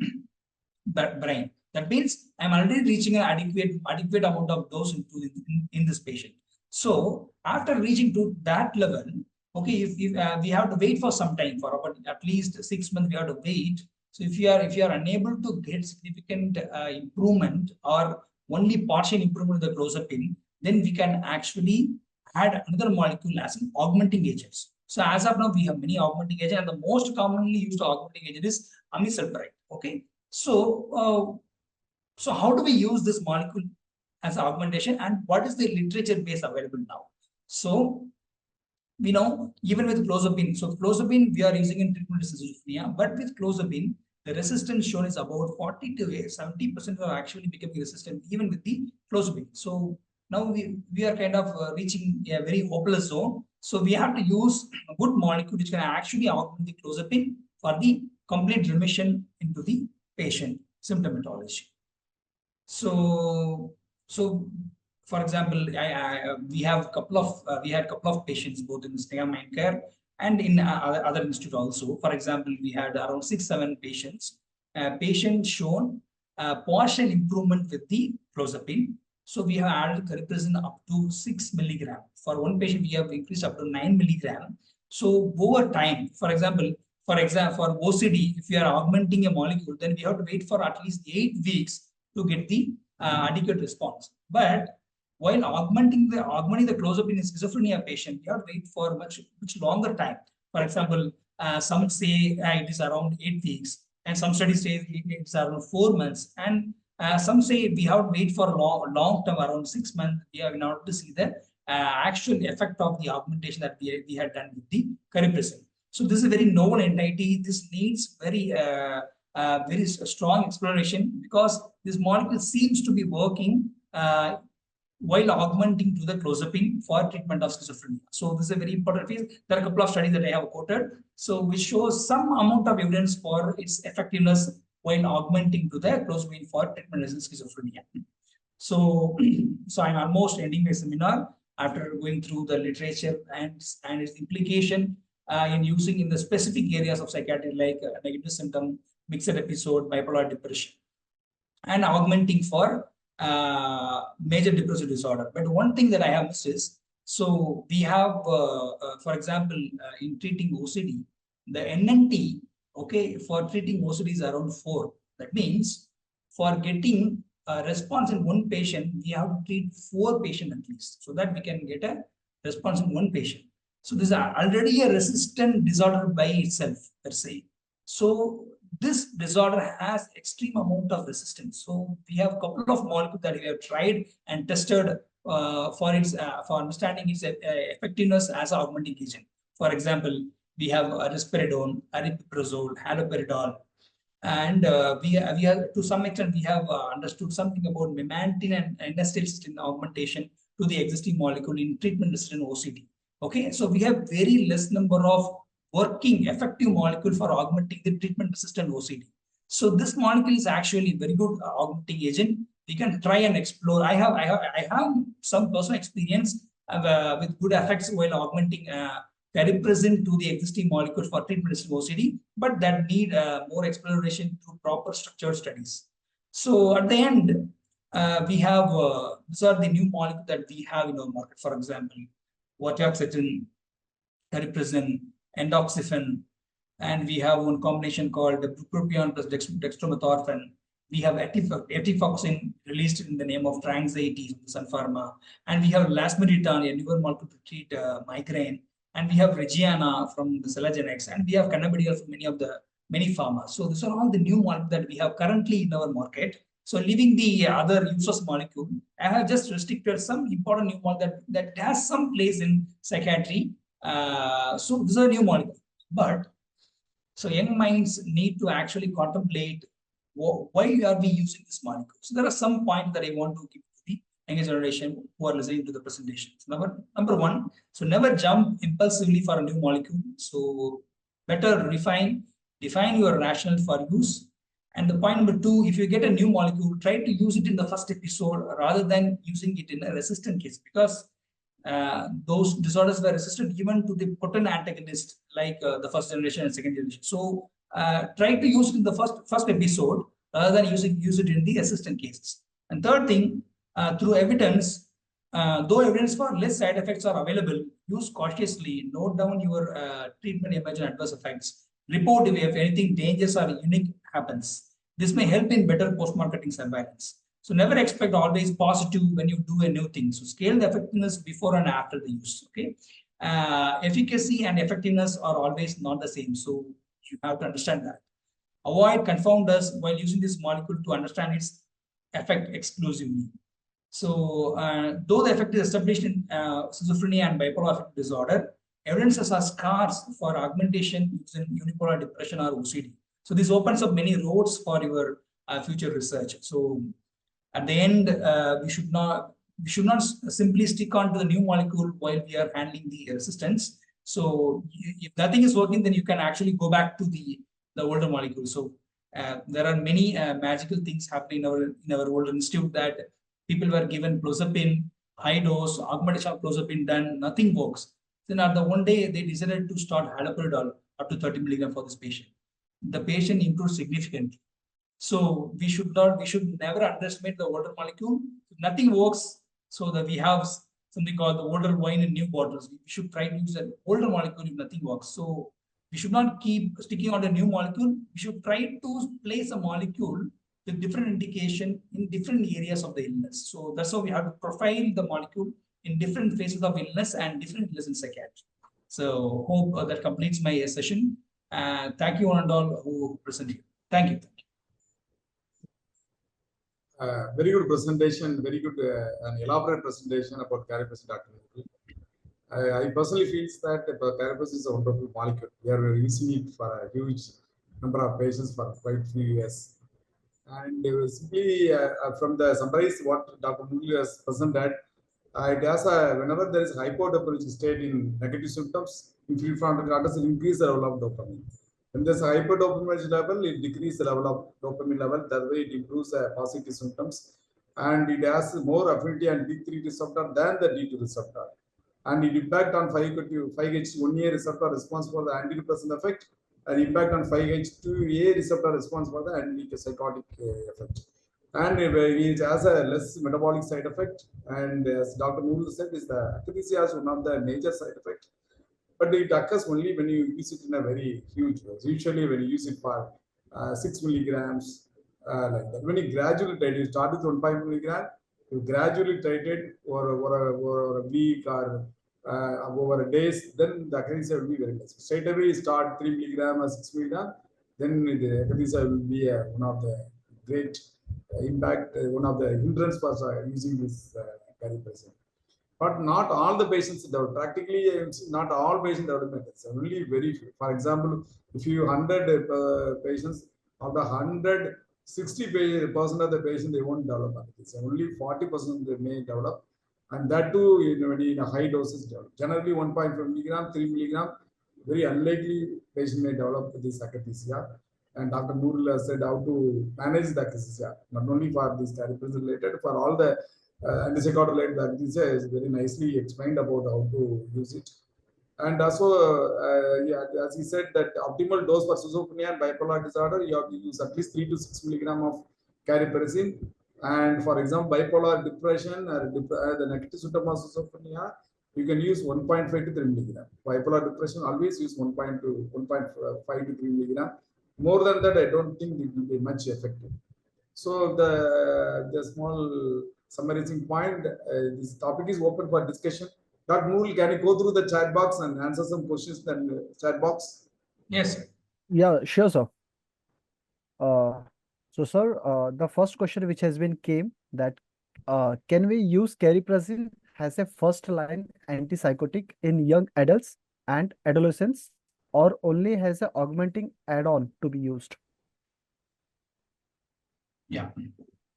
the brain. That means I'm already reaching an adequate amount of dose in this patient. So after reaching to that level, okay, if we have to wait for some time, for about at least 6 months, we have to wait. So if you are unable to get significant improvement or only partial improvement in the clozapine, then we can actually add another molecule as an augmenting agents. So as of now, we have many augmenting agents, and the most commonly used augmenting agent is amisulpride. Okay, so so how do we use this molecule as augmentation, and what is the literature base available now? So we know even with clozapine, so clozapine we are using in treatment of schizophrenia, but with clozapine, the resistance shown is about 40 to 70% are actually becoming resistant even with the clozapine. So now we are kind of reaching a very hopeless zone. So we have to use a good molecule which can actually augment the clozapine for the complete remission into the patient symptomatology. So for example, we have we had a couple of patients both in Snega Mind Care and in other institute also. For example, we had around 6-7 patients. Patients shown partial improvement with the clozapine. So we have added cariprazine up to 6 milligram. For one patient, we have increased up to 9 milligram. So over time, for example, for OCD, if we are augmenting a molecule, then we have to wait for at least 8 weeks to get the adequate response. But while augmenting the clozapine in schizophrenia patient, we have to wait for much longer time. For example, some say it is around 8 weeks, and some studies say it is around 4 months, and some say we have to wait for long term, around 6 months, in order to see the actual effect of the augmentation that we had done with the cariprazine. So this is a very novel entity. This needs very strong exploration, because this molecule seems to be working while augmenting to the clozapine for treatment of schizophrenia. So this is a very important piece. There are a couple of studies that I have quoted, so which shows some amount of evidence for its effectiveness while augmenting to the clozapine for treatment of schizophrenia. So I'm almost ending my seminar after going through the literature and its implication in using in the specific areas of psychiatry like negative symptom, mixed episode, bipolar depression, and augmenting for major depressive disorder. But one thing that I have missed is, so we have, for example, in treating OCD, the NNT, okay, for treating OCD is around 4. That means for getting a response in one patient, we have to treat 4 patients at least, so that we can get a response in one patient. So this is already a resistant disorder by itself, per se. So this disorder has extreme amount of resistance. So we have a couple of molecules that we have tried and tested for understanding its effectiveness as an augmenting agent. For example, we have risperidone, aripiprazole, haloperidol, and we have, to some extent, we have understood something about memantine and N-acetylcysteine augmentation to the existing molecule in treatment-resistant OCD. Okay, so we have very less number of working effective molecule for augmenting the treatment-resistant OCD. So this molecule is actually a very good augmenting agent. We can try and explore. I have some personal experience with good effects while augmenting Cariprazine to the existing molecule for treatment-resistant OCD, but that need more exploration through proper structured studies. So at the end, we have these are the new molecules that we have in our market. For example, vortioxetine, Cariprazine, endoxifen, and we have one combination called bupropion plus dextromethorphan. We have etifoxine released in the name of Tranxaity from Sun Pharma, and we have lasmoditan, a newer molecule to treat migraine, and we have Regiana from the Selagenics, and we have cannabidiol from many pharma. So these are all the new molecules that we have currently in our market. So leaving the other useless molecule, I have just restricted some important new molecule that has some place in psychiatry. So these are new molecules, but so young minds need to actually contemplate why are we using this molecule. So there are some points that I want to give to the younger generation who are listening to the presentations. Number one, so never jump impulsively for a new molecule. So better define your rationale for use. And the point number two, if you get a new molecule, try to use it in the first episode rather than using it in a resistant case, because those disorders were resistant even to the potent antagonist like the first generation and second generation. So try to use it in the first episode rather than use it in the resistant cases. And third thing, through evidence, though evidence for less side effects are available, use cautiously, note down your treatment emergent adverse effects, report if anything dangerous or unique happens. This may help in better post-marketing surveillance. So never expect always positive when you do a new thing. So scale the effectiveness before and after the use. Okay, efficacy and effectiveness are always not the same. So you have to understand that. Avoid confounders while using this molecule to understand its effect exclusively. So though the effect is established in schizophrenia and bipolar affective disorder, evidences are scarce for augmentation using unipolar depression or OCD. So this opens up many roads for your future research. So at the end, we should not simply stick on to the new molecule while we are handling the resistance. So if nothing is working, then you can actually go back to the older molecule. So there are many magical things happening in our old institute that people were given clozapine, high dose, augmentation of clozapine done, nothing works. Then at the one day they decided to start haloperidol up to 30 milligram for this patient. The patient improved significantly. So we should never underestimate the older molecule. If nothing works, so that we have something called the older wine in new bottles. We should try to use an older molecule if nothing works. So we should not keep sticking on a new molecule. We should try to place a molecule with different indication in different areas of the illness. So that's how we have to profile the molecule in different phases of illness and different illness in psychiatry. So hope that completes my session. Thank you one and all who presented. Thank you. Very good presentation, very good and elaborate presentation about Cariprazine, Dr. I personally feel that Cariprazine is a wonderful molecule. We are using it for a huge number of patients for quite few years. And simply from the summarize what Dr. Noorul has presented, it has whenever there is hypodopaminergic state in negative symptoms, inflammatory disorders, it increase the level of dopamine. When there's a hyperdopaminergic level, it decreases the level of dopamine level. That way, it improves positive symptoms, and it has more affinity on D3 receptor than the D2 receptor. And it impact on 5H1A receptor responsible for the antidepressant effect, and impact on 5H2A receptor responsible for the antipsychotic effect. And it has a less metabolic side effect. And as Dr. Noorul said, is the akathisia is one of the major side effects. But it occurs only when you use it in a very huge dose. Usually, when you use it for 6 milligrams, like that. When you gradually titrate, you start with 1.5 milligram, you gradually titrate over a week or over days, then the akathisia will be very less. Straight away, you start 3 milligram or 6 milligram, then the akathisia will be one of the great impact, one of the hindrance for using this Cariprazine. but not all the patients develop. Practically, not all patients develop meningitis. Only very few. For example, if you 100 patients, out of 100, 60% of the patient they won't develop meningitis. Only 40% they may develop, and that too in a high doses develop. Generally, 1.5 milligram, 3 milligram, very unlikely patient may develop this akathisia. And Dr. Noorul has said how to manage the akathisia, not only for this cariprazine related, for all the antipsychotic related akathisia is very nicely explained about how to use it. And also, yeah, as he said, that optimal dose for schizophrenia and bipolar disorder, you have to use at least 3 to 6 milligram of cariprazine. And for example, bipolar depression or the negative symptom of schizophrenia, you can use 1.5 to 3 milligram. Bipolar depression, always use 1.5 to 3 milligram. More than that, I don't think it will be much effective. So the small summarizing point, this topic is open for discussion. Dr. Noorul, can you go through the chat box and answer some questions in the chat box? Yes. Yeah, sure, sir. Uh, so, sir, the first question which has been came that can we use cariprazine as a first line antipsychotic in young adults and adolescents, or only as a augmenting add-on to be used? Yeah.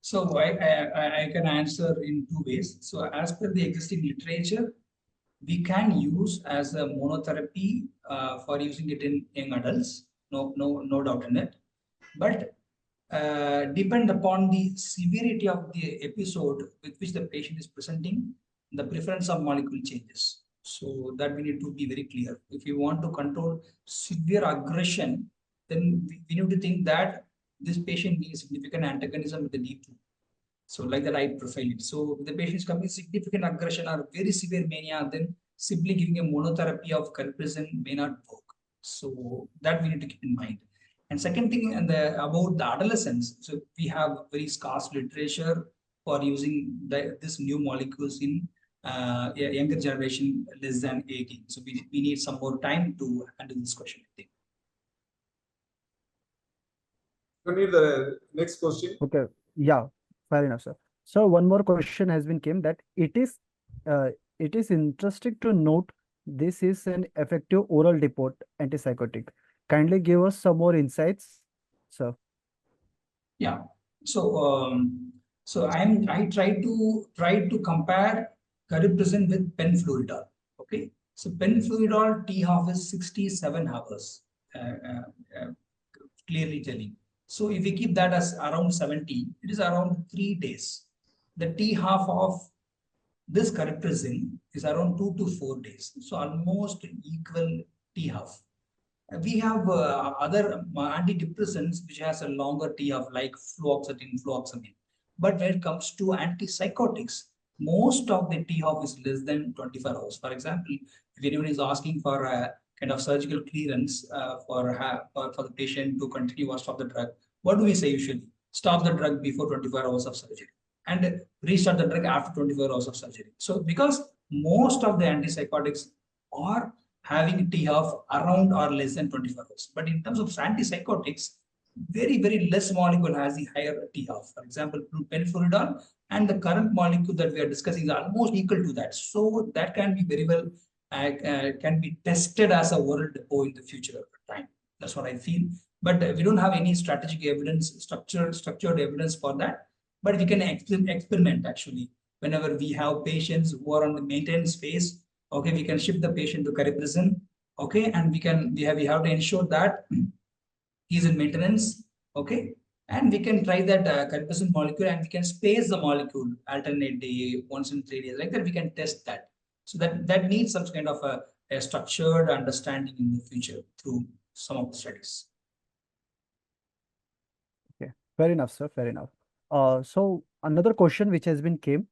So I can answer in two ways. So as per the existing literature, we can use as a monotherapy for using it in young adults. No doubt in it. But depend upon the severity of the episode with which the patient is presenting, the preference of molecule changes. So that we need to be very clear. If you want to control severe aggression, then we need to think that this patient needs significant antagonism with the D2. So like that, I profile it. So if the patient is coming with significant aggression or very severe mania, then simply giving a monotherapy of cariprazine may not work. So that we need to keep in mind. And second thing, about the adolescents, so we have very scarce literature for using this new molecules in younger generation less than 18. So we need some more time to handle this question, I think. You need the next question. Okay, yeah, fair enough, sir. So one more question has been came that it is interesting to note this is an effective oral depot antipsychotic. Kindly give us some more insights, sir. Yeah. So I try to compare cariprazine with penfluridol. Okay. So penfluridol T half is 67 hours. Clearly telling. So if we keep that as around 70, it is around 3 days. The T half of this cariprazine is around 2 to 4 days. So almost equal T half. We have other antidepressants which has a longer T half like fluoxetine, fluoxamine. But when it comes to antipsychotics, most of the T half is less than 24 hours. For example, if anyone is asking for a kind of surgical clearance for the patient to continue or stop the drug, what do we say usually? Stop the drug before 24 hours of surgery and restart the drug after 24 hours of surgery. So because most of the antipsychotics are having T half around or less than 24 hours. But in terms of antipsychotics, very less molecule has the higher T half. For example, penfluridol and the current molecule that we are discussing is almost equal to that. So that can be very well can be tested as a oral depot in the future time. That's what I feel. But we don't have any strategic evidence, structured evidence for that. But we can experiment actually. Whenever we have patients who are on the maintenance phase, okay, we can shift the patient to cariprazine, okay, and we have to ensure that he's in maintenance, okay, and we can try that cariprazine molecule and we can space the molecule alternate day, once in 3 days, like that we can test that. So that needs some kind of a structured understanding in the future through some of the studies. Okay, fair enough, sir. Fair enough. So another question which has been came,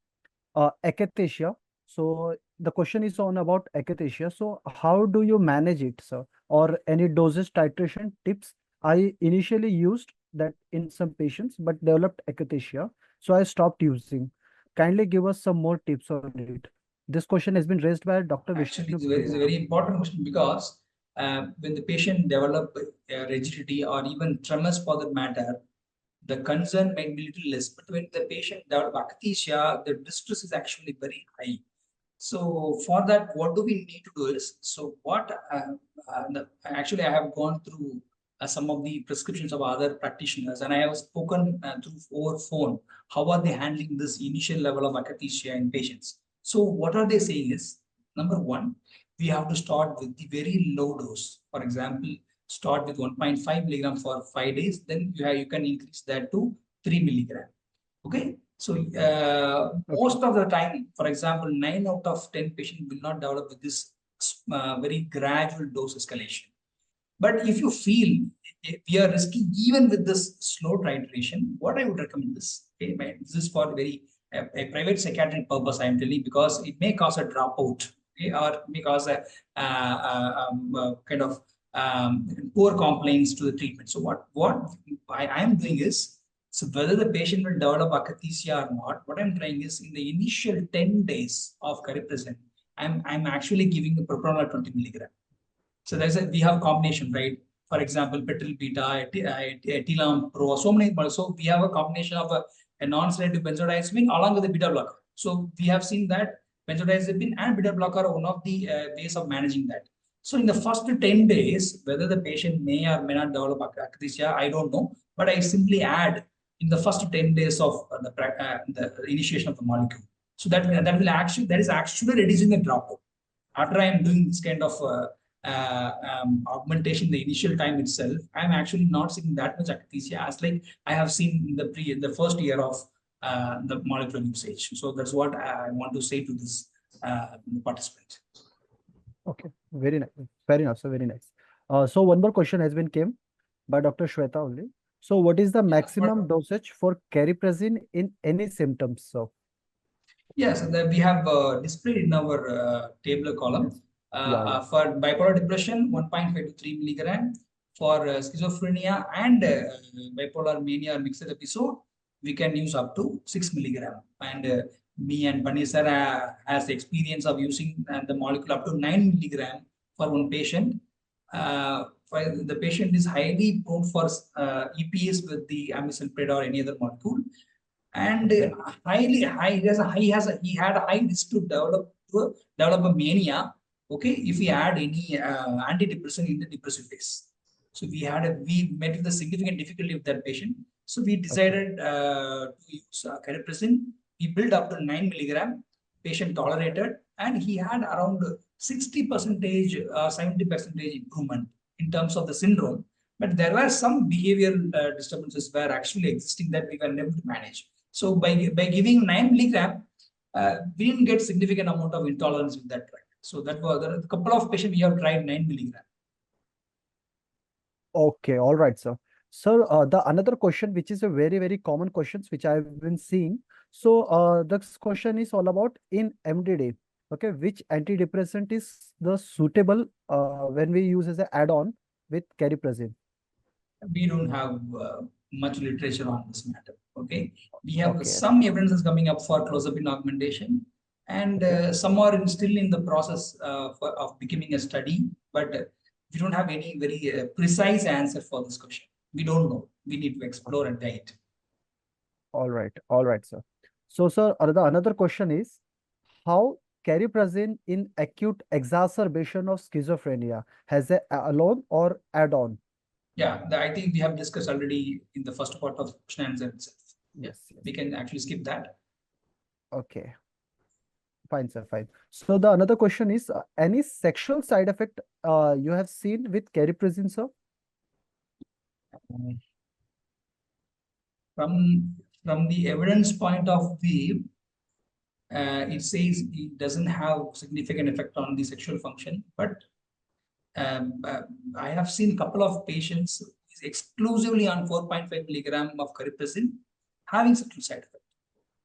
akathisia. So the question is on about akathisia. So how do you manage it, sir? Or any dosage titration tips? I initially used that in some patients, but developed akathisia, so I stopped using. Kindly give us some more tips on it. This question has been raised by Dr. Actually, Vishnu. it's a very important question because when the patient develop rigidity or even tremors for that matter, the concern might be little less. But when the patient develop akathisia, the distress is actually very high. So for that, what do we need to do is, so what, actually I have gone through some of the prescriptions of other practitioners, and I have spoken through over phone, how are they handling this initial level of akathisia in patients. So what are they saying is, number one, we have to start with the very low dose. For example, start with 1.5 milligram for 5 days, then you can increase that to 3 milligram. Okay. So most of the time, for example, 9 out of 10 patients will not develop with this very gradual dose escalation. But if you feel we are risky even with this slow titration, what I would recommend is, okay, this is for very a private psychiatric purpose, I am telling, because it may cause a dropout, okay, or may cause a kind of poor compliance to the treatment. So what I am doing is, so whether the patient will develop akathisia or not, what I'm trying is in the initial 10 days of cariprazine, I'm actually giving the propranolol 20 milligram. So we have combination, right? For example, petrol beta, etilam pro, so many. So we have a combination of a non-selective benzodiazepine along with the beta blocker. So we have seen that benzodiazepine and beta blocker are one of the ways of managing that. So in the first 10 days, whether the patient may or may not develop akathisia, I don't know. But I simply add in the first 10 days of the initiation of the molecule. So that is actually reducing the dropout. After I am doing this kind of augmentation, the initial time itself, I'm actually not seeing that much akathisia as like I have seen in the first year of the molecular usage. So that's what I want to say to this participant. Okay, very nice. Fair enough, so very nice. So one more question has been came by Dr. Shweta only. So what is the maximum dosage for cariprazine in any symptoms? So yes, we have displayed in our table column. yes. Yeah. For bipolar depression, 1.5 to 3 milligram. For schizophrenia and bipolar mania or mixed episode, we can use up to 6 milligram. And me and Pani sir has the experience of using the molecule up to 9 milligram for one patient. The patient is highly prone for EPS with the amisulpride or any other molecule, and he had a high risk to develop a mania. Okay, if we add any antidepressant in the depressive phase. So we met with the significant difficulty of that patient. So we decided to use cariprazine. We built up to 9 milligram. Patient tolerated, and he had around 60%, 70% improvement in terms of the syndrome. But there were some behavioral disturbances were actually existing that we were unable to manage. So by giving 9 milligram, we didn't get significant amount of intolerance with that drug. So that was a couple of patients we have tried 9 milligram. Okay, all right, sir. Sir, the another question, which is a very, very common questions which I've been seeing. So this question is all about in MDD. Okay, which antidepressant is the suitable when we use as an add-on with cariprazine? We don't have much literature on this matter. Okay, we have Okay. some evidences coming up for clozapine augmentation, and some are still in the process of becoming a study, but we don't have any very precise answer for this question. We don't know. We need to explore and guide. All right, sir. So, sir, another question is how cariprazine in acute exacerbation of schizophrenia has a alone or add-on? Yeah, I think we have discussed already in the first part of question answer itself. Yes. We can actually skip that. Okay. Fine, sir. Fine. So the another question is any sexual side effect you have seen with cariprazine, sir? From the evidence point of view, it says it doesn't have significant effect on the sexual function, but I have seen a couple of patients exclusively on 4.5 milligram of cariprazine having sexual side effect,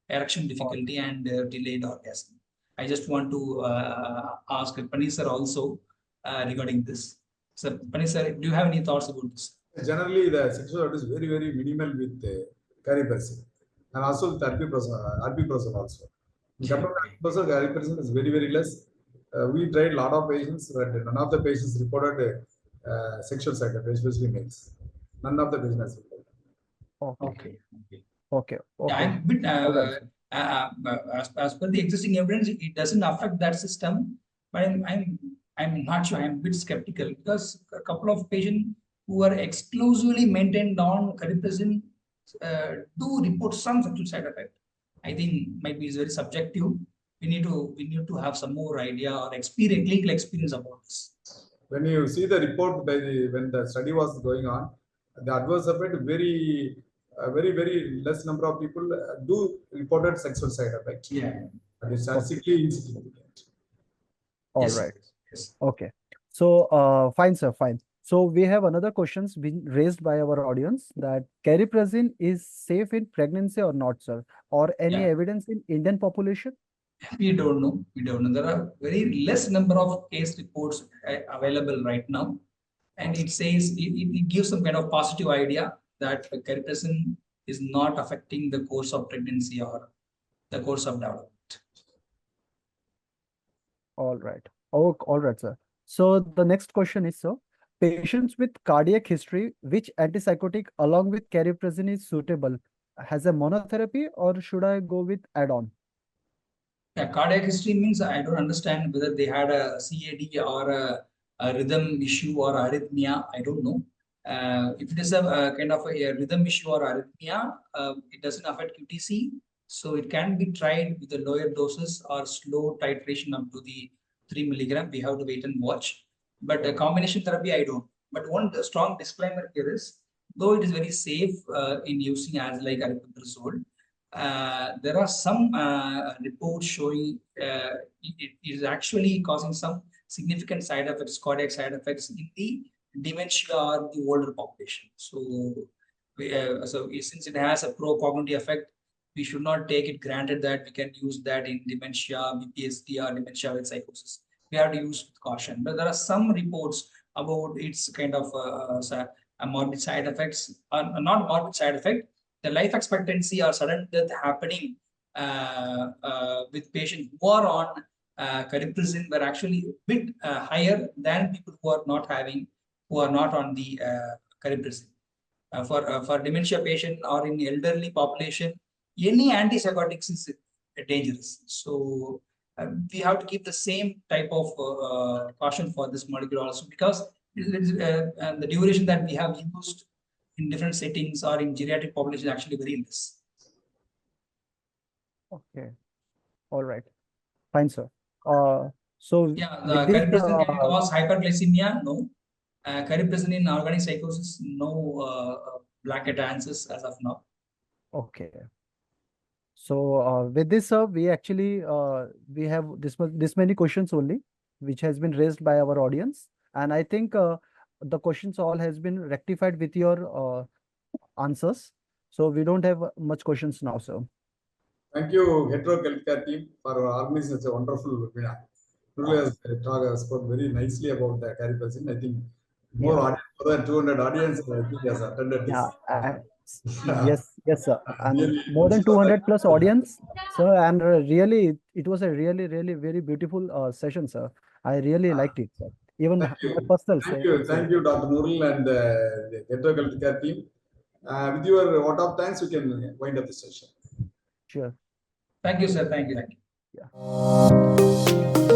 erection difficulty and delayed orgasm. I just want to ask Pani sir also regarding this. So Pani sir, do you have any thoughts about this? Generally, the sexual activity is very, very minimal with cariprazine, and also with aripiprazole also. In comparison to cariprazine is very, very less. We tried a lot of patients, but none of the patients reported sexual side effects, especially males. None of the patients reported. Okay. Okay. Okay. Yeah, I'm a bit As per the existing evidence, it doesn't affect that system. But I'm not sure. I'm a bit skeptical because a couple of patients who are exclusively maintained on cariprazine do report some sexual side effect. I think might be very subjective. We need to have some more idea or experience, clinical experience about this. When you see the report when the study was going on, the adverse effect very less number of people do reported sexual side effect. Yeah. But it's statistically insignificant. All Yes. right. Yes. Okay. So, fine, sir, fine. So we have another questions being raised by our audience that cariprazine is safe in pregnancy or not, sir? Or any Yeah. evidence in Indian population? We don't know. We don't know. There are very less number of case reports available right now, and it says it gives some kind of positive idea that cariprazine is not affecting the course of pregnancy or the course of development. All right. Oh, all right, sir. So the next question is, sir, patients with cardiac history, which antipsychotic along with cariprazine is suitable? Has a monotherapy or should I go with add-on? Yeah, cardiac history means I don't understand whether they had a CAD or a rhythm issue or arrhythmia. I don't know. If it is a kind of a rhythm issue or arrhythmia, it doesn't affect QTC. So it can be tried with the lower doses or slow titration up to the 3 milligram. We have to wait and watch. But a combination therapy, I don't. But one strong disclaimer here is, though it is very safe in using as like aripiprazole, there are some reports showing it is actually causing some significant side effects, cardiac side effects in the dementia or the older population. So, since it has a pro-cognitive effect, we should not take it granted that we can use that in dementia, BPSD, or dementia with psychosis. We have to use with caution. But there are some reports about its kind of morbid side effects, or not morbid side effect, the life expectancy or sudden death happening with patients who are on cariprazine were actually a bit higher than people who are not on the cariprazine. For dementia patient or in elderly population, any antipsychotics is dangerous. So we have to keep the same type of caution for this molecule also, because the duration that we have used in different settings or in geriatric population is actually very less. Okay. All right. Fine, sir. So Yeah, the with this, cariprazine can cause hyperglycemia. No. Cariprazine in organic psychosis, no blanket answers as of now. okay. So with this, sir, we actually we have this many questions only, which has been raised by our audience, and I think the questions all has been rectified with your answers. So we don't have much questions now, sir. Thank you, Hetero Healthcare team, for organizing such a wonderful webinar. Today has spoke very nicely about the cariprazine. I think more than 200 audience I think has attended this. Yes, sir. And Really, more than 200 plus audience, sir. And really, it was a really very beautiful session, sir. I really liked it, sir. Even my personal thank you, Dr. Noorul and the Hetero Healthcare team. With your vote of thanks, we can wind up the session. Sure. Thank you, sir. Thank you. Yeah.